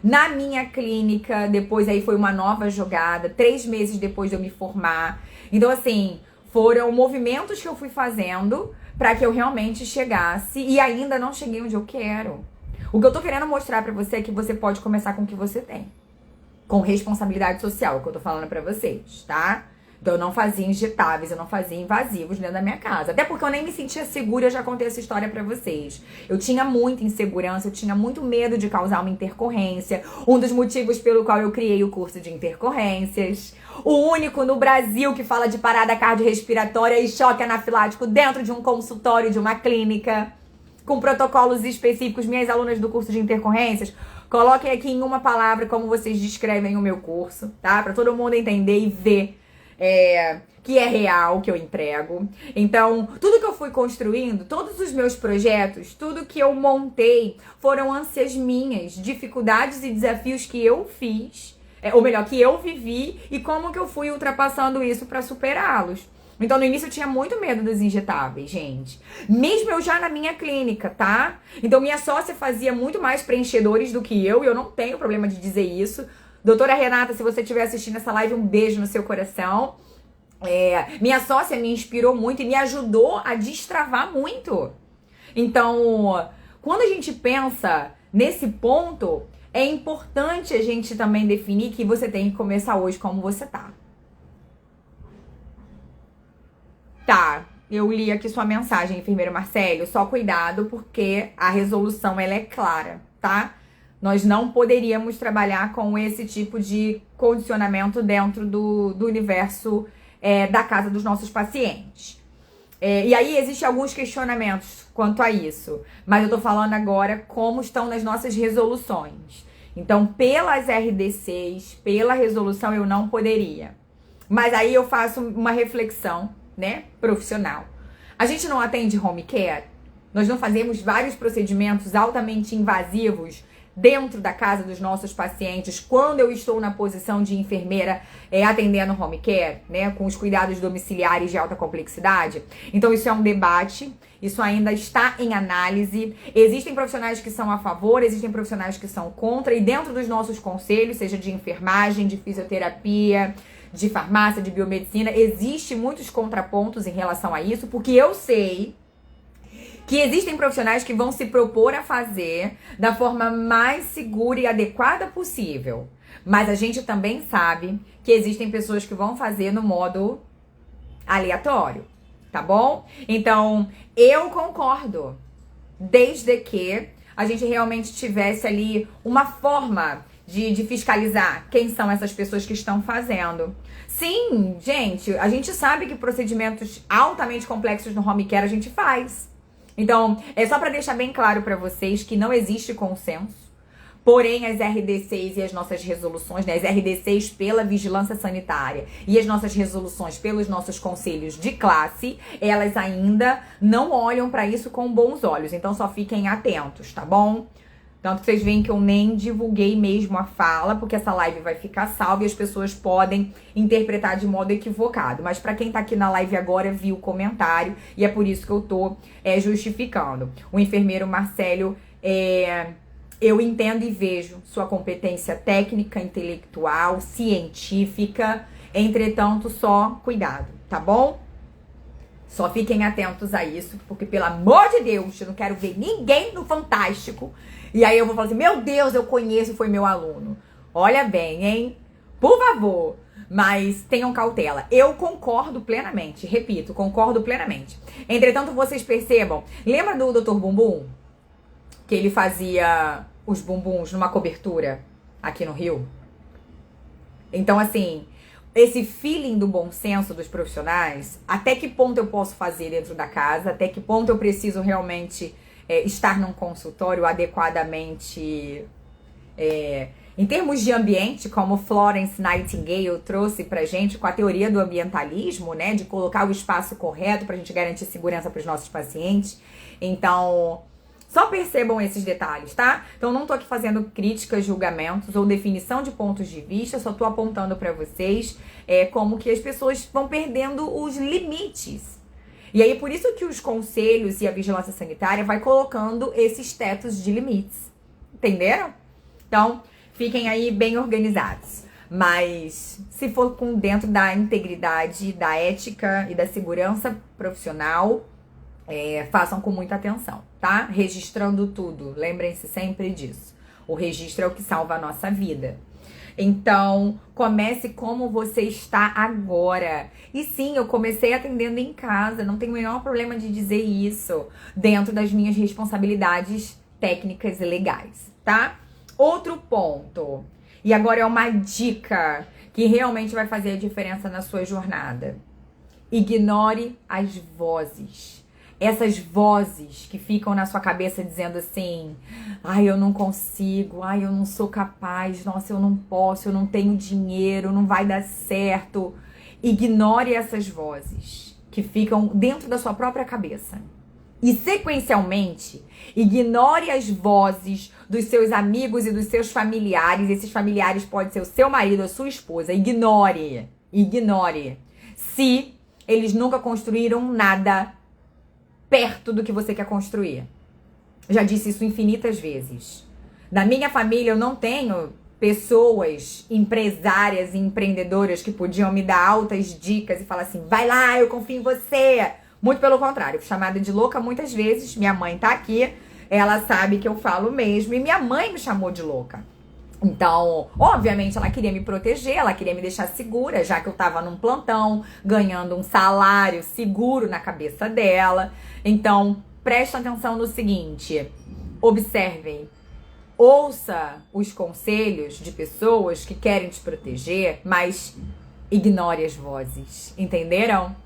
Na minha clínica, depois aí foi uma nova jogada, 3 meses depois de eu me formar. Então, assim, foram movimentos que eu fui fazendo para que eu realmente chegasse e ainda não cheguei onde eu quero. O que eu tô querendo mostrar para você é que você pode começar com o que você tem. Com responsabilidade social, é o que eu tô falando para vocês, tá? Então, eu não fazia injetáveis, eu não fazia invasivos dentro da minha casa. Até porque eu nem me sentia segura, eu já contei essa história pra vocês. Eu tinha muita insegurança, eu tinha muito medo de causar uma intercorrência. Um dos motivos pelo qual eu criei o curso de intercorrências. O único no Brasil que fala de parada cardiorrespiratória e choque anafilático dentro de um consultório, de uma clínica. Com protocolos específicos. Minhas alunas do curso de intercorrências, coloquem aqui em uma palavra como vocês descrevem o meu curso, tá? Pra todo mundo entender e ver que é real, que eu entrego. Então, tudo que eu fui construindo, todos os meus projetos, tudo que eu montei, foram ânsias minhas, dificuldades e desafios que eu fiz, ou melhor, que eu vivi, e como que eu fui ultrapassando isso para superá-los. Então, no início eu tinha muito medo dos injetáveis, gente. Mesmo eu já na minha clínica, tá? Então, minha sócia fazia muito mais preenchedores do que eu, e eu não tenho problema de dizer isso. Doutora Renata, se você estiver assistindo essa live, um beijo no seu coração. Minha sócia me inspirou muito e me ajudou a destravar muito. Então, quando a gente pensa nesse ponto, é importante a gente também definir que você tem que começar hoje como você tá. Tá, eu li aqui sua mensagem, enfermeiro Marcelo. Só cuidado porque a resolução ela é clara, tá? Nós não poderíamos trabalhar com esse tipo de condicionamento dentro do universo da casa dos nossos pacientes. E aí existem alguns questionamentos quanto a isso. Mas eu tô falando agora como estão nas nossas resoluções. Então, pelas RDCs, pela resolução, eu não poderia. Mas aí eu faço uma reflexão, né, profissional. A gente não atende home care? Nós não fazemos vários procedimentos altamente invasivos dentro da casa dos nossos pacientes, quando eu estou na posição de enfermeira atendendo home care, né, com os cuidados domiciliares de alta complexidade. Então isso é um debate, isso ainda está em análise. Existem profissionais que são a favor, existem profissionais que são contra, e dentro dos nossos conselhos, seja de enfermagem, de fisioterapia, de farmácia, de biomedicina, existe muitos contrapontos em relação a isso, porque eu sei que existem profissionais que vão se propor a fazer da forma mais segura e adequada possível. Mas a gente também sabe que existem pessoas que vão fazer no modo aleatório, tá bom? Então, eu concordo, desde que a gente realmente tivesse ali uma forma de fiscalizar quem são essas pessoas que estão fazendo. Sim, gente, a gente sabe que procedimentos altamente complexos no home care a gente faz. Então, é só para deixar bem claro para vocês que não existe consenso, porém as RDCs e as nossas resoluções, né, as RDCs pela vigilância sanitária e as nossas resoluções pelos nossos conselhos de classe, elas ainda não olham para isso com bons olhos, então só fiquem atentos, tá bom? Tanto que vocês veem que eu nem divulguei mesmo a fala, porque essa live vai ficar salva e as pessoas podem interpretar de modo equivocado. Mas para quem tá aqui na live agora, viu o comentário e é por isso que eu tô justificando. O enfermeiro Marcelo, eu entendo e vejo sua competência técnica, intelectual, científica. Entretanto, só cuidado, tá bom? Só fiquem atentos a isso, porque pelo amor de Deus, eu não quero ver ninguém no Fantástico. E aí eu vou falar assim, meu Deus, eu conheço, foi meu aluno. Olha bem, hein? Por favor, mas tenham cautela. Eu concordo plenamente, repito, concordo plenamente. Entretanto, vocês percebam, lembra do Dr. Bumbum? Que ele fazia os bumbuns numa cobertura aqui no Rio? Então, assim, esse feeling do bom senso dos profissionais, até que ponto eu posso fazer dentro da casa, até que ponto eu preciso realmente estar num consultório adequadamente em termos de ambiente, como Florence Nightingale trouxe pra gente com a teoria do ambientalismo, né, de colocar o espaço correto pra gente garantir segurança para os nossos pacientes. Então, só percebam esses detalhes, tá? Então, não tô aqui fazendo críticas, julgamentos ou definição de pontos de vista, só tô apontando pra vocês como que as pessoas vão perdendo os limites. E aí, por isso que os conselhos e a vigilância sanitária vai colocando esses tetos de limites. Entenderam? Então, fiquem aí bem organizados. Mas, se for dentro da integridade, da ética e da segurança profissional, façam com muita atenção, tá? Registrando tudo. Lembrem-se sempre disso. O registro é o que salva a nossa vida. Então, comece como você está agora. E sim, eu comecei atendendo em casa. Não tenho o menor problema de dizer isso. Dentro das minhas responsabilidades técnicas e legais, tá? Outro ponto. E agora é uma dica que realmente vai fazer a diferença na sua jornada. Ignore as vozes. Essas vozes que ficam na sua cabeça dizendo assim: ai, eu não consigo, ai, eu não sou capaz, nossa, eu não posso, eu não tenho dinheiro, não vai dar certo. Ignore essas vozes que ficam dentro da sua própria cabeça. E, sequencialmente, ignore as vozes dos seus amigos e dos seus familiares. Esses familiares podem ser o seu marido, a sua esposa. Ignore. Se eles nunca construíram nada perto do que você quer construir. Já disse isso infinitas vezes. Na minha família, eu não tenho pessoas empresárias e empreendedoras que podiam me dar altas dicas e falar assim: vai lá, eu confio em você. Muito pelo contrário, fui chamada de louca muitas vezes. Minha mãe tá aqui, ela sabe que eu falo mesmo. E minha mãe me chamou de louca. Então, obviamente, ela queria me proteger, ela queria me deixar segura, já que eu tava num plantão, ganhando um salário seguro na cabeça dela. Então, preste atenção no seguinte: observem, ouça os conselhos de pessoas que querem te proteger, mas ignore as vozes, entenderam?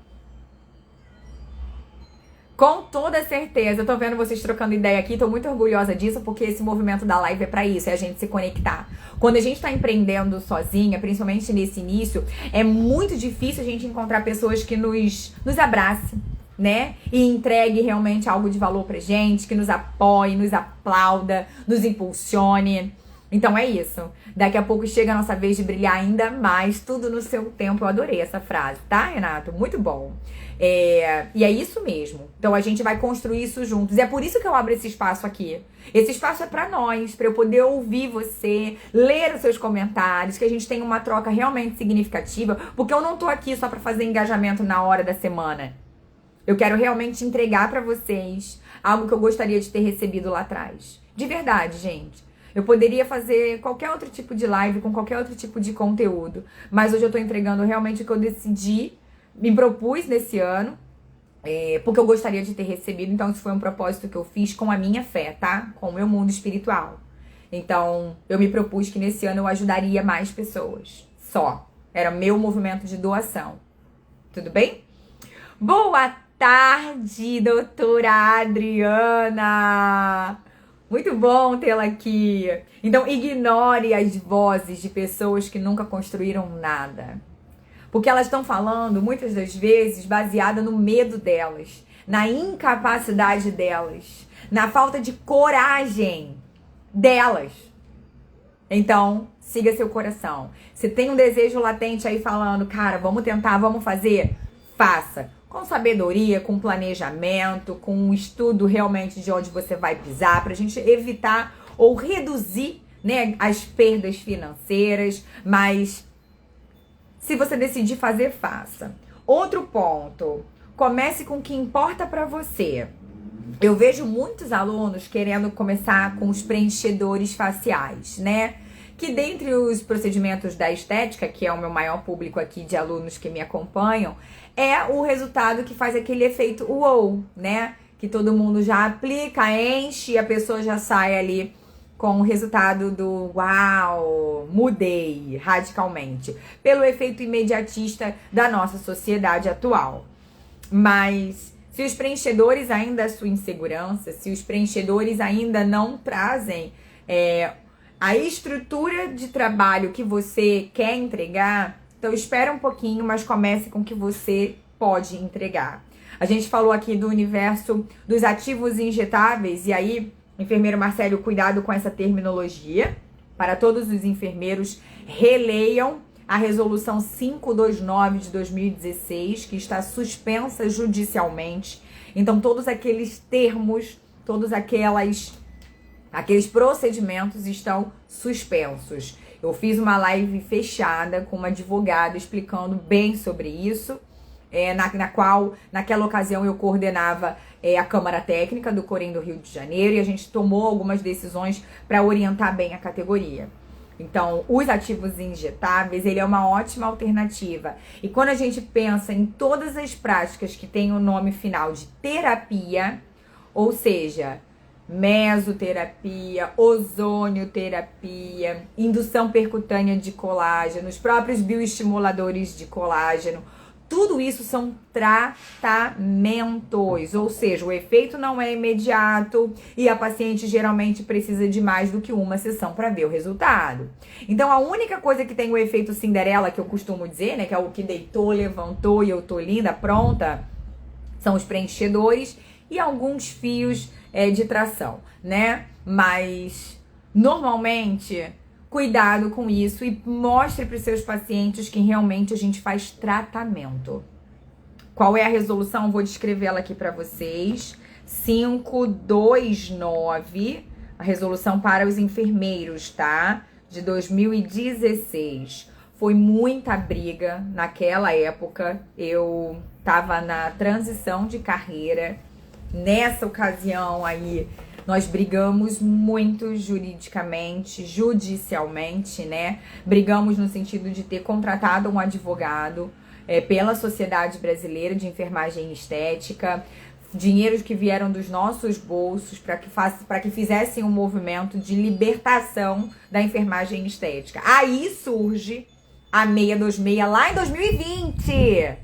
Com toda certeza, eu tô vendo vocês trocando ideia aqui, tô muito orgulhosa disso, porque esse movimento da live é pra isso, é a gente se conectar. Quando a gente tá empreendendo sozinha, principalmente nesse início, é muito difícil a gente encontrar pessoas que nos abracem, né? E entregue realmente algo de valor pra gente, que nos apoie, nos aplauda, nos impulsione. Então é isso. Daqui a pouco chega a nossa vez de brilhar ainda mais, tudo no seu tempo. Eu adorei essa frase, tá, Renato? Muito bom. E é isso mesmo. Então a gente vai construir isso juntos. E é por isso que eu abro esse espaço aqui. Esse espaço é pra nós, pra eu poder ouvir você, ler os seus comentários, que a gente tenha uma troca realmente significativa, porque eu não tô aqui só pra fazer engajamento na hora da semana. Eu quero realmente entregar pra vocês algo que eu gostaria de ter recebido lá atrás. De verdade, gente. Eu poderia fazer qualquer outro tipo de live com qualquer outro tipo de conteúdo, mas hoje eu tô entregando realmente o que eu decidi, me propus nesse ano, porque eu gostaria de ter recebido. Então isso foi um propósito que eu fiz com a minha fé, tá? Com o meu mundo espiritual. Então eu me propus que nesse ano eu ajudaria mais pessoas. Só. Era meu movimento de doação. Tudo bem? Boa tarde, doutora Adriana! Muito bom tê-la aqui. Então, ignore as vozes de pessoas que nunca construíram nada. Porque elas estão falando, muitas das vezes, baseada no medo delas, na incapacidade delas, na falta de coragem delas. Então, siga seu coração. Se tem um desejo latente aí falando, cara, vamos tentar, vamos fazer, faça. Com sabedoria, com planejamento, com um estudo realmente de onde você vai pisar, pra gente evitar ou reduzir, né, as perdas financeiras, mas se você decidir fazer, faça. Outro ponto, comece com o que importa pra você. Eu vejo muitos alunos querendo começar com os preenchedores faciais, né? Que dentre os procedimentos da estética, que é o meu maior público aqui de alunos que me acompanham, é o resultado que faz aquele efeito uou, né? Que todo mundo já aplica, enche e a pessoa já sai ali com o resultado do uau, mudei radicalmente. Pelo efeito imediatista da nossa sociedade atual. Mas Se os preenchedores ainda sua insegurança, se os preenchedores ainda não trazem a estrutura de trabalho que você quer entregar, então espera um pouquinho, mas comece com o que você pode entregar. A gente falou aqui do universo dos ativos injetáveis, e aí, enfermeiro Marcelo, cuidado com essa terminologia. Para todos os enfermeiros, releiam a resolução 529 de 2016, que está suspensa judicialmente. Então, todos aqueles termos, todos aqueles procedimentos estão suspensos. Eu fiz uma live fechada com uma advogada explicando bem sobre isso, na qual, naquela ocasião, eu coordenava a Câmara Técnica do Corém do Rio de Janeiro, e a gente tomou algumas decisões para orientar bem a categoria. Então, os ativos injetáveis, ele é uma ótima alternativa. E quando a gente pensa em todas as práticas que têm o nome final de terapia, ou seja, mesoterapia, ozonioterapia, indução percutânea de colágeno, os próprios bioestimuladores de colágeno, tudo isso são tratamentos, ou seja, o efeito não é imediato e a paciente geralmente precisa de mais do que uma sessão para ver o resultado. Então, a única coisa que tem o efeito Cinderela, que eu costumo dizer, né, que é o que deitou, levantou e eu tô linda, pronta, são os preenchedores e alguns fios de tração, né? Mas, normalmente, cuidado com isso e mostre para os seus pacientes que realmente a gente faz tratamento. Qual é a resolução? Vou descrevê-la aqui para vocês. 529, a resolução para os enfermeiros, tá? De 2016. Foi muita briga naquela época. Eu tava na transição de carreira. Nessa ocasião aí, nós brigamos muito juridicamente, judicialmente, né? Brigamos no sentido de ter contratado um advogado pela Sociedade Brasileira de Enfermagem Estética, dinheiros que vieram dos nossos bolsos para que fizessem um movimento de libertação da enfermagem estética. Aí surge a 626 lá em 2020.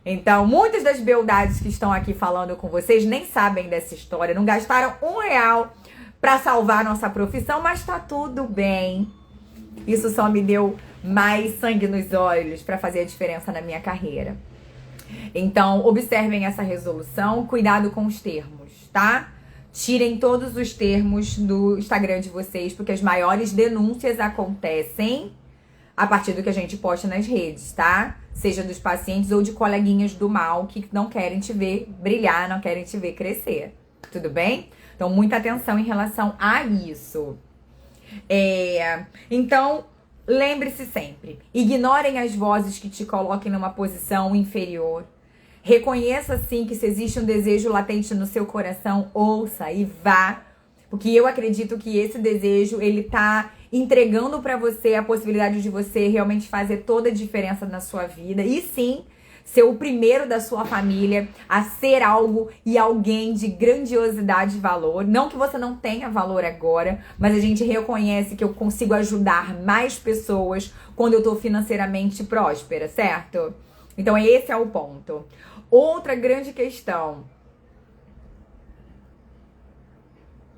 Então, muitas das beldades que estão aqui falando com vocês nem sabem dessa história, não gastaram R$1 para salvar a nossa profissão, mas tá tudo bem. Isso só me deu mais sangue nos olhos para fazer a diferença na minha carreira. Então, observem essa resolução, cuidado com os termos, tá? Tirem todos os termos do Instagram de vocês, porque as maiores denúncias acontecem a partir do que a gente posta nas redes, tá? Seja dos pacientes ou de coleguinhas do mal que não querem te ver brilhar, não querem te ver crescer. Tudo bem? Então, muita atenção em relação a isso. Então, lembre-se sempre, ignorem as vozes que te coloquem numa posição inferior. Reconheça, sim, que se existe um desejo latente no seu coração, ouça e vá. Porque eu acredito que esse desejo, ele tá entregando para você a possibilidade de você realmente fazer toda a diferença na sua vida. E sim, ser o primeiro da sua família a ser algo e alguém de grandiosidade e valor. Não que você não tenha valor agora, mas a gente reconhece que eu consigo ajudar mais pessoas quando eu tô financeiramente próspera, certo? Então esse é o ponto. Outra grande questão.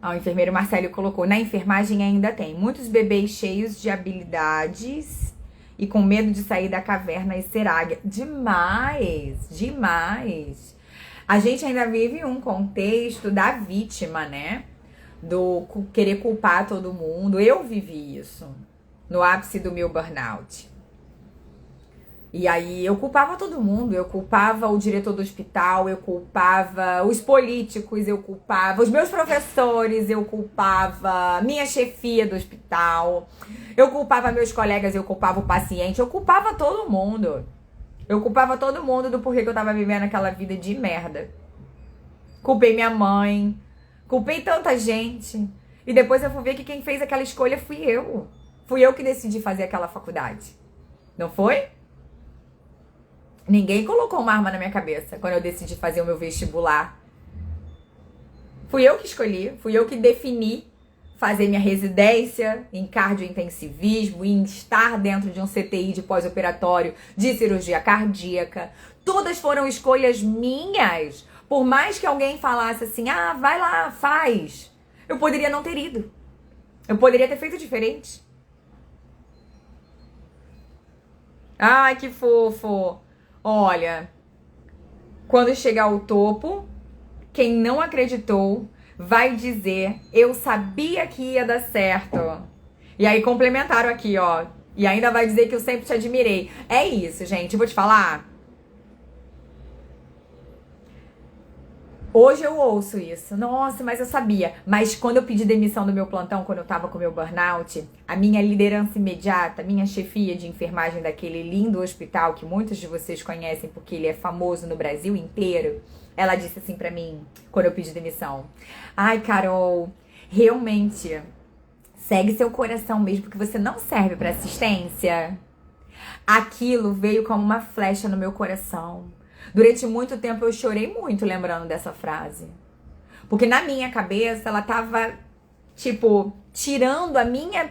O enfermeiro Marcelo colocou, na enfermagem ainda tem muitos bebês cheios de habilidades e com medo de sair da caverna e ser águia. Demais, demais. A gente ainda vive um contexto da vítima, né? Do querer culpar todo mundo. Eu vivi isso no ápice do meu burnout. E aí eu culpava todo mundo, eu culpava o diretor do hospital, eu culpava os políticos, eu culpava os meus professores, eu culpava minha chefia do hospital, eu culpava meus colegas, eu culpava o paciente, eu culpava todo mundo. Eu culpava todo mundo do porquê que eu tava vivendo aquela vida de merda. Culpei minha mãe, culpei tanta gente. E depois eu fui ver que quem fez aquela escolha fui eu. Fui eu que decidi fazer aquela faculdade. Não foi? Ninguém colocou uma arma na minha cabeça quando eu decidi fazer o meu vestibular. Fui eu que escolhi, fui eu que defini fazer minha residência em cardiointensivismo, em estar dentro de um CTI de pós-operatório de cirurgia cardíaca. Todas foram escolhas minhas. Por mais que alguém falasse assim, ah, vai lá, faz. Eu poderia não ter ido. Eu poderia ter feito diferente. Ai, que fofo. Olha, quando chegar ao topo, quem não acreditou vai dizer, eu sabia que ia dar certo. E aí complementaram aqui, ó. E ainda vai dizer que eu sempre te admirei. É isso, gente. Eu vou te falar. Hoje eu ouço isso. Nossa, mas eu sabia. Mas quando eu pedi demissão do meu plantão, quando eu tava com o meu burnout, a minha liderança imediata, a minha chefia de enfermagem daquele lindo hospital que muitos de vocês conhecem porque ele é famoso no Brasil inteiro, ela disse assim pra mim, quando eu pedi demissão: ai, Carol, realmente, segue seu coração mesmo, porque você não serve pra assistência. Aquilo veio como uma flecha no meu coração. Durante muito tempo eu chorei muito lembrando dessa frase. Porque na minha cabeça ela tava, tipo, tirando a minha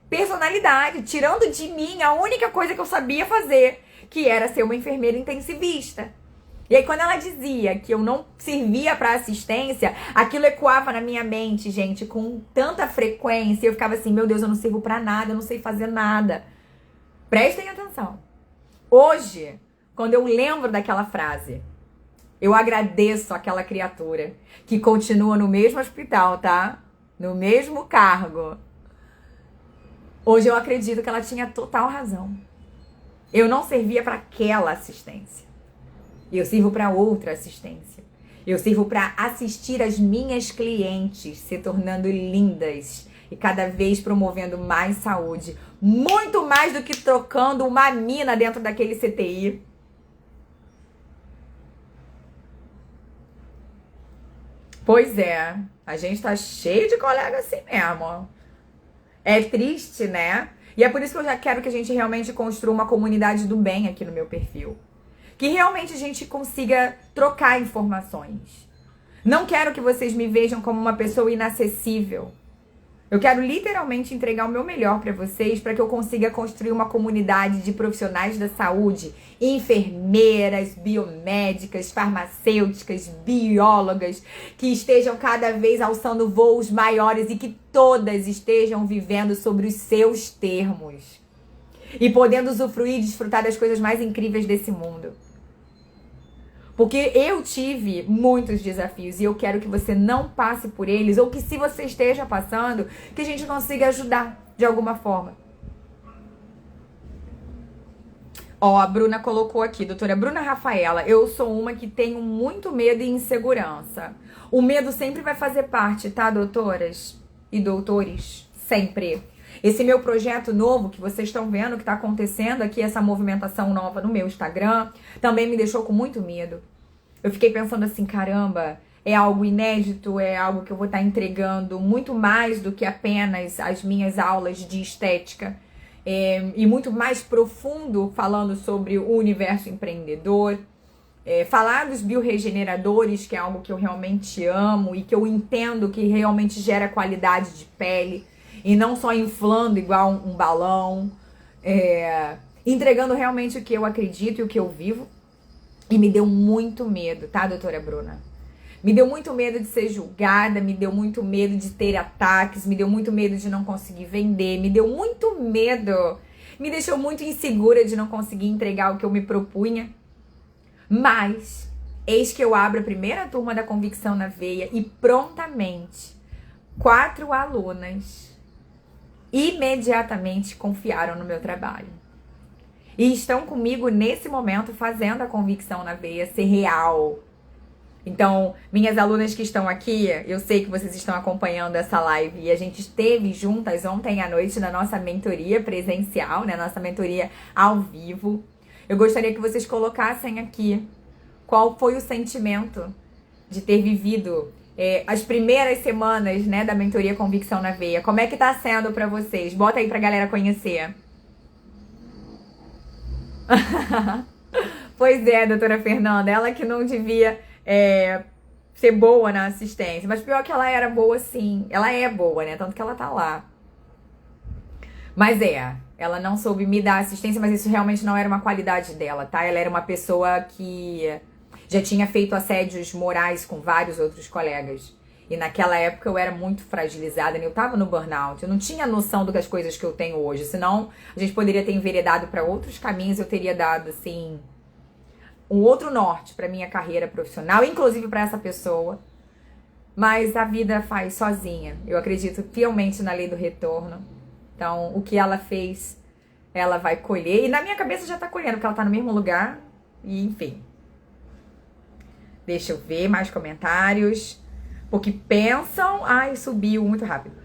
personalidade, tirando de mim a única coisa que eu sabia fazer, que era ser uma enfermeira intensivista. E aí quando ela dizia que eu não servia pra assistência, aquilo ecoava na minha mente, gente, com tanta frequência. Eu ficava assim, meu Deus, eu não sirvo pra nada, eu não sei fazer nada. Prestem atenção. Hoje, quando eu lembro daquela frase, eu agradeço aquela criatura que continua no mesmo hospital, tá? No mesmo cargo. Hoje eu acredito que ela tinha total razão. Eu não servia para aquela assistência. Eu sirvo para outra assistência. Eu sirvo para assistir as minhas clientes se tornando lindas e cada vez promovendo mais saúde. Muito mais do que trocando uma mina dentro daquele CTI. Pois é, a gente tá cheio de colega assim mesmo. É triste, né? E é por isso que eu já quero que a gente realmente construa uma comunidade do bem aqui no meu perfil. Que realmente a gente consiga trocar informações. Não quero que vocês me vejam como uma pessoa inacessível. Eu quero literalmente entregar o meu melhor para vocês, para que eu consiga construir uma comunidade de profissionais da saúde, enfermeiras, biomédicas, farmacêuticas, biólogas, que estejam cada vez alçando voos maiores e que todas estejam vivendo sobre os seus termos e podendo usufruir e desfrutar das coisas mais incríveis desse mundo. Porque eu tive muitos desafios e eu quero que você não passe por eles, ou que se você esteja passando, que a gente consiga ajudar de alguma forma. Ó, a Bruna colocou aqui, doutora Bruna Rafaela, eu sou uma que tenho muito medo e insegurança. O medo sempre vai fazer parte, tá, doutoras e doutores? Sempre. Esse meu projeto novo que vocês estão vendo que está acontecendo aqui, essa movimentação nova no meu Instagram, também me deixou com muito medo. Eu fiquei pensando assim, caramba, é algo inédito, é algo que eu vou estar entregando muito mais do que apenas as minhas aulas de estética. E muito mais profundo falando sobre o universo empreendedor. Falar dos bioregeneradores, que é algo que eu realmente amo e que eu entendo que realmente gera qualidade de pele. E não só inflando igual um balão. Entregando realmente o que eu acredito e o que eu vivo. E me deu muito medo, tá, doutora Bruna? Me deu muito medo de ser julgada, me deu muito medo de ter ataques, me deu muito medo de não conseguir vender, me deu muito medo. Me deixou muito insegura de não conseguir entregar o que eu me propunha. Mas, eis que eu abro a primeira turma da Convicção na Veia e prontamente 4 alunas imediatamente confiaram no meu trabalho. E estão comigo nesse momento fazendo a Convicção na Veia ser real. Então, minhas alunas que estão aqui, eu sei que vocês estão acompanhando essa live e a gente esteve juntas ontem à noite na nossa mentoria presencial, né? Nossa mentoria ao vivo. Eu gostaria que vocês colocassem aqui qual foi o sentimento de ter vivido as primeiras semanas, né, da mentoria Convicção na Veia. Como é que tá sendo pra vocês? Bota aí pra galera conhecer. Pois é, doutora Fernanda, ela que não devia ser boa na assistência. Mas pior que ela era boa sim. Ela é boa, né? Tanto que ela tá lá. Mas ela não soube me dar assistência, mas isso realmente não era uma qualidade dela, tá? Ela era uma pessoa que já tinha feito assédios morais com vários outros colegas. E naquela época eu era muito fragilizada, né? Eu tava no burnout, eu não tinha noção das coisas que eu tenho hoje. Senão a gente poderia ter enveredado para outros caminhos, eu teria dado, assim, um outro norte pra minha carreira profissional, inclusive pra essa pessoa. Mas a vida faz sozinha. Eu acredito fielmente na lei do retorno. Então, o que ela fez, ela vai colher. E na minha cabeça já tá colhendo, porque ela tá no mesmo lugar. E, enfim. Deixa eu ver mais comentários. Porque pensam... Ai, subiu muito rápido.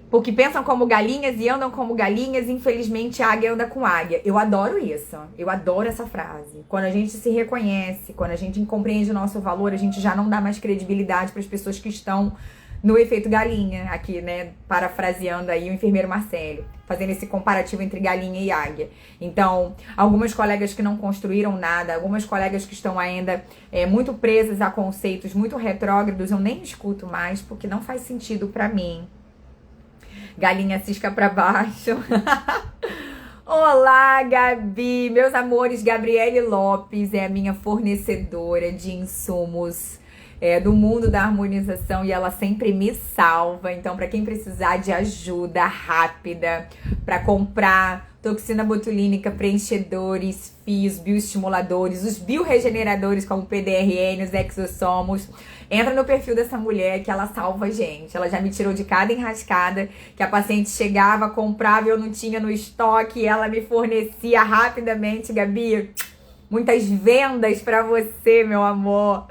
Porque pensam como galinhas e andam como galinhas. Infelizmente, a águia anda com águia. Eu adoro isso. Eu adoro essa frase. Quando a gente se reconhece, quando a gente compreende o nosso valor, a gente já não dá mais credibilidade para as pessoas que estão no efeito galinha. Aqui, né? Parafraseando aí o enfermeiro Marcelo. Fazendo esse comparativo entre galinha e águia. Então, algumas colegas que não construíram nada, algumas colegas que estão ainda muito presas a conceitos muito retrógrados, eu nem escuto mais, porque não faz sentido pra mim. Galinha cisca pra baixo. Olá, Gabi! Meus amores, Gabriele Lopes é a minha fornecedora de insumos do mundo da harmonização e ela sempre me salva. Então, para quem precisar de ajuda rápida para comprar toxina botulínica, preenchedores, fios, bioestimuladores, os bioregeneradores como o PDRN, os exossomos, entra no perfil dessa mulher que ela salva a gente. Ela já me tirou de cada enrascada que a paciente chegava, comprava e eu não tinha no estoque e ela me fornecia rapidamente. Gabi, muitas vendas para você, meu amor.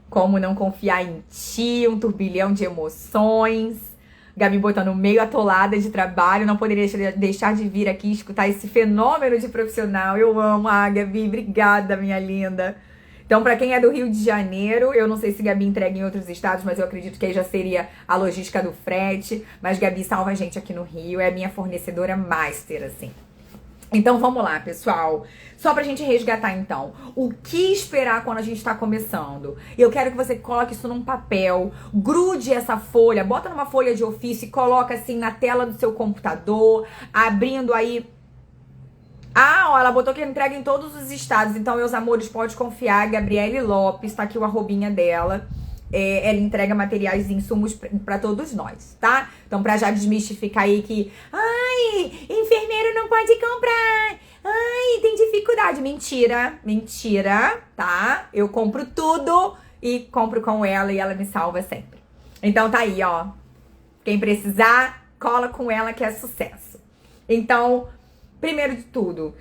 Como não confiar em ti, um turbilhão de emoções. Gabi botando meio atolada de trabalho, não poderia deixar de vir aqui escutar esse fenômeno de profissional. Eu amo a Gabi, obrigada, minha linda. Então, para quem é do Rio de Janeiro, eu não sei se Gabi entrega em outros estados, mas eu acredito que aí já seria a logística do frete. Mas Gabi salva a gente aqui no Rio, é a minha fornecedora master, assim. Então, vamos lá, pessoal. Só pra gente resgatar, então, o que esperar quando a gente tá começando. Eu quero que você coloque isso num papel, grude essa folha, bota numa folha de ofício e coloca assim na tela do seu computador, abrindo aí... Ah, ó, ela botou que entrega em todos os estados. Então, meus amores, pode confiar. Gabriele Lopes, tá aqui o arrobinha dela. Ela entrega materiais e insumos pra todos nós, tá? Então, pra já desmistificar aí que... Ai, enfermeiro não pode comprar. Ai, tem dificuldade. Mentira, mentira, tá? Eu compro tudo e compro com ela e ela me salva sempre. Então, tá aí, ó. Quem precisar, cola com ela que é sucesso. Então, primeiro de tudo,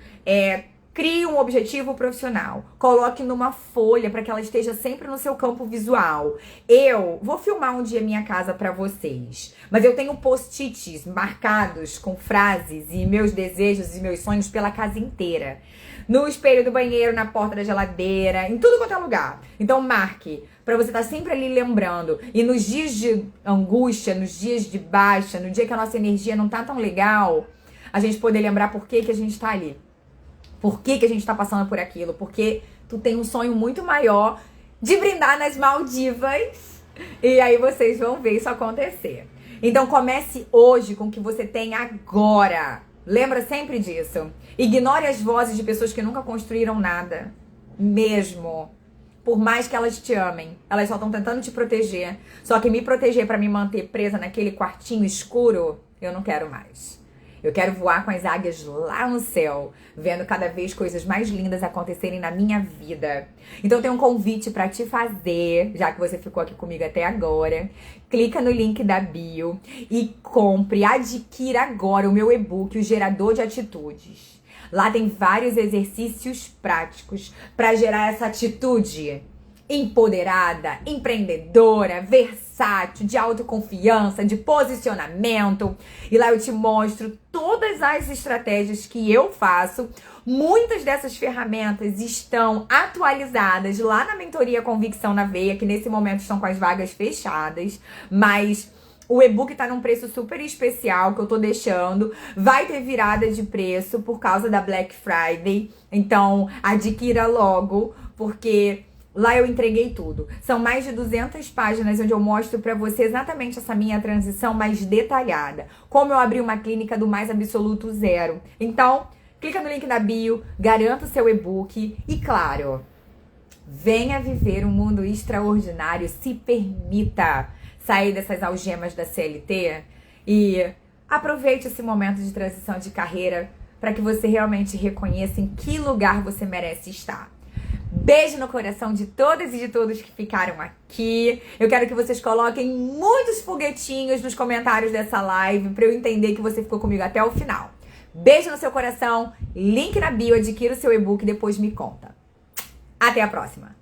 crie um objetivo profissional. Coloque numa folha para que ela esteja sempre no seu campo visual. Eu vou filmar um dia minha casa para vocês, mas eu tenho post-its marcados com frases e meus desejos e meus sonhos pela casa inteira. No espelho do banheiro, na porta da geladeira, em tudo quanto é lugar. Então marque, para você estar sempre ali lembrando. E nos dias de angústia, nos dias de baixa, no dia que a nossa energia não tá tão legal, a gente poder lembrar por que a gente tá ali. Por que a gente tá passando por aquilo? Porque tu tem um sonho muito maior de brindar nas Maldivas. E aí vocês vão ver isso acontecer. Então comece hoje com o que você tem agora. Lembra sempre disso. Ignore as vozes de pessoas que nunca construíram nada. Mesmo. Por mais que elas te amem. Elas só estão tentando te proteger. Só que me proteger pra me manter presa naquele quartinho escuro, eu não quero mais. Eu quero voar com as águias lá no céu, vendo cada vez coisas mais lindas acontecerem na minha vida. Então eu tenho um convite pra te fazer, já que você ficou aqui comigo até agora. Clica no link da bio e compre, adquira agora o meu e-book, o Gerador de Atitudes. Lá tem vários exercícios práticos pra gerar essa atitude empoderada, empreendedora, versátil, de autoconfiança, de posicionamento. E lá eu te mostro todas as estratégias que eu faço. Muitas dessas ferramentas estão atualizadas lá na mentoria Convicção na Veia, que nesse momento estão com as vagas fechadas, mas o e-book tá num preço super especial que eu tô deixando. Vai ter virada de preço por causa da Black Friday. Então, adquira logo, porque Lá eu entreguei tudo. São mais de 200 páginas onde eu mostro pra você exatamente essa minha transição mais detalhada. Como eu abri uma clínica do mais absoluto zero. Então, clica no link da bio, garanta o seu e-book e, claro, venha viver um mundo extraordinário. Se permita sair dessas algemas da CLT e aproveite esse momento de transição de carreira para que você realmente reconheça em que lugar você merece estar. Beijo no coração de todas e de todos que ficaram aqui. Eu quero que vocês coloquem muitos foguetinhos nos comentários dessa live para eu entender que você ficou comigo até o final. Beijo no seu coração, link na bio, adquira o seu e-book e depois me conta. Até a próxima!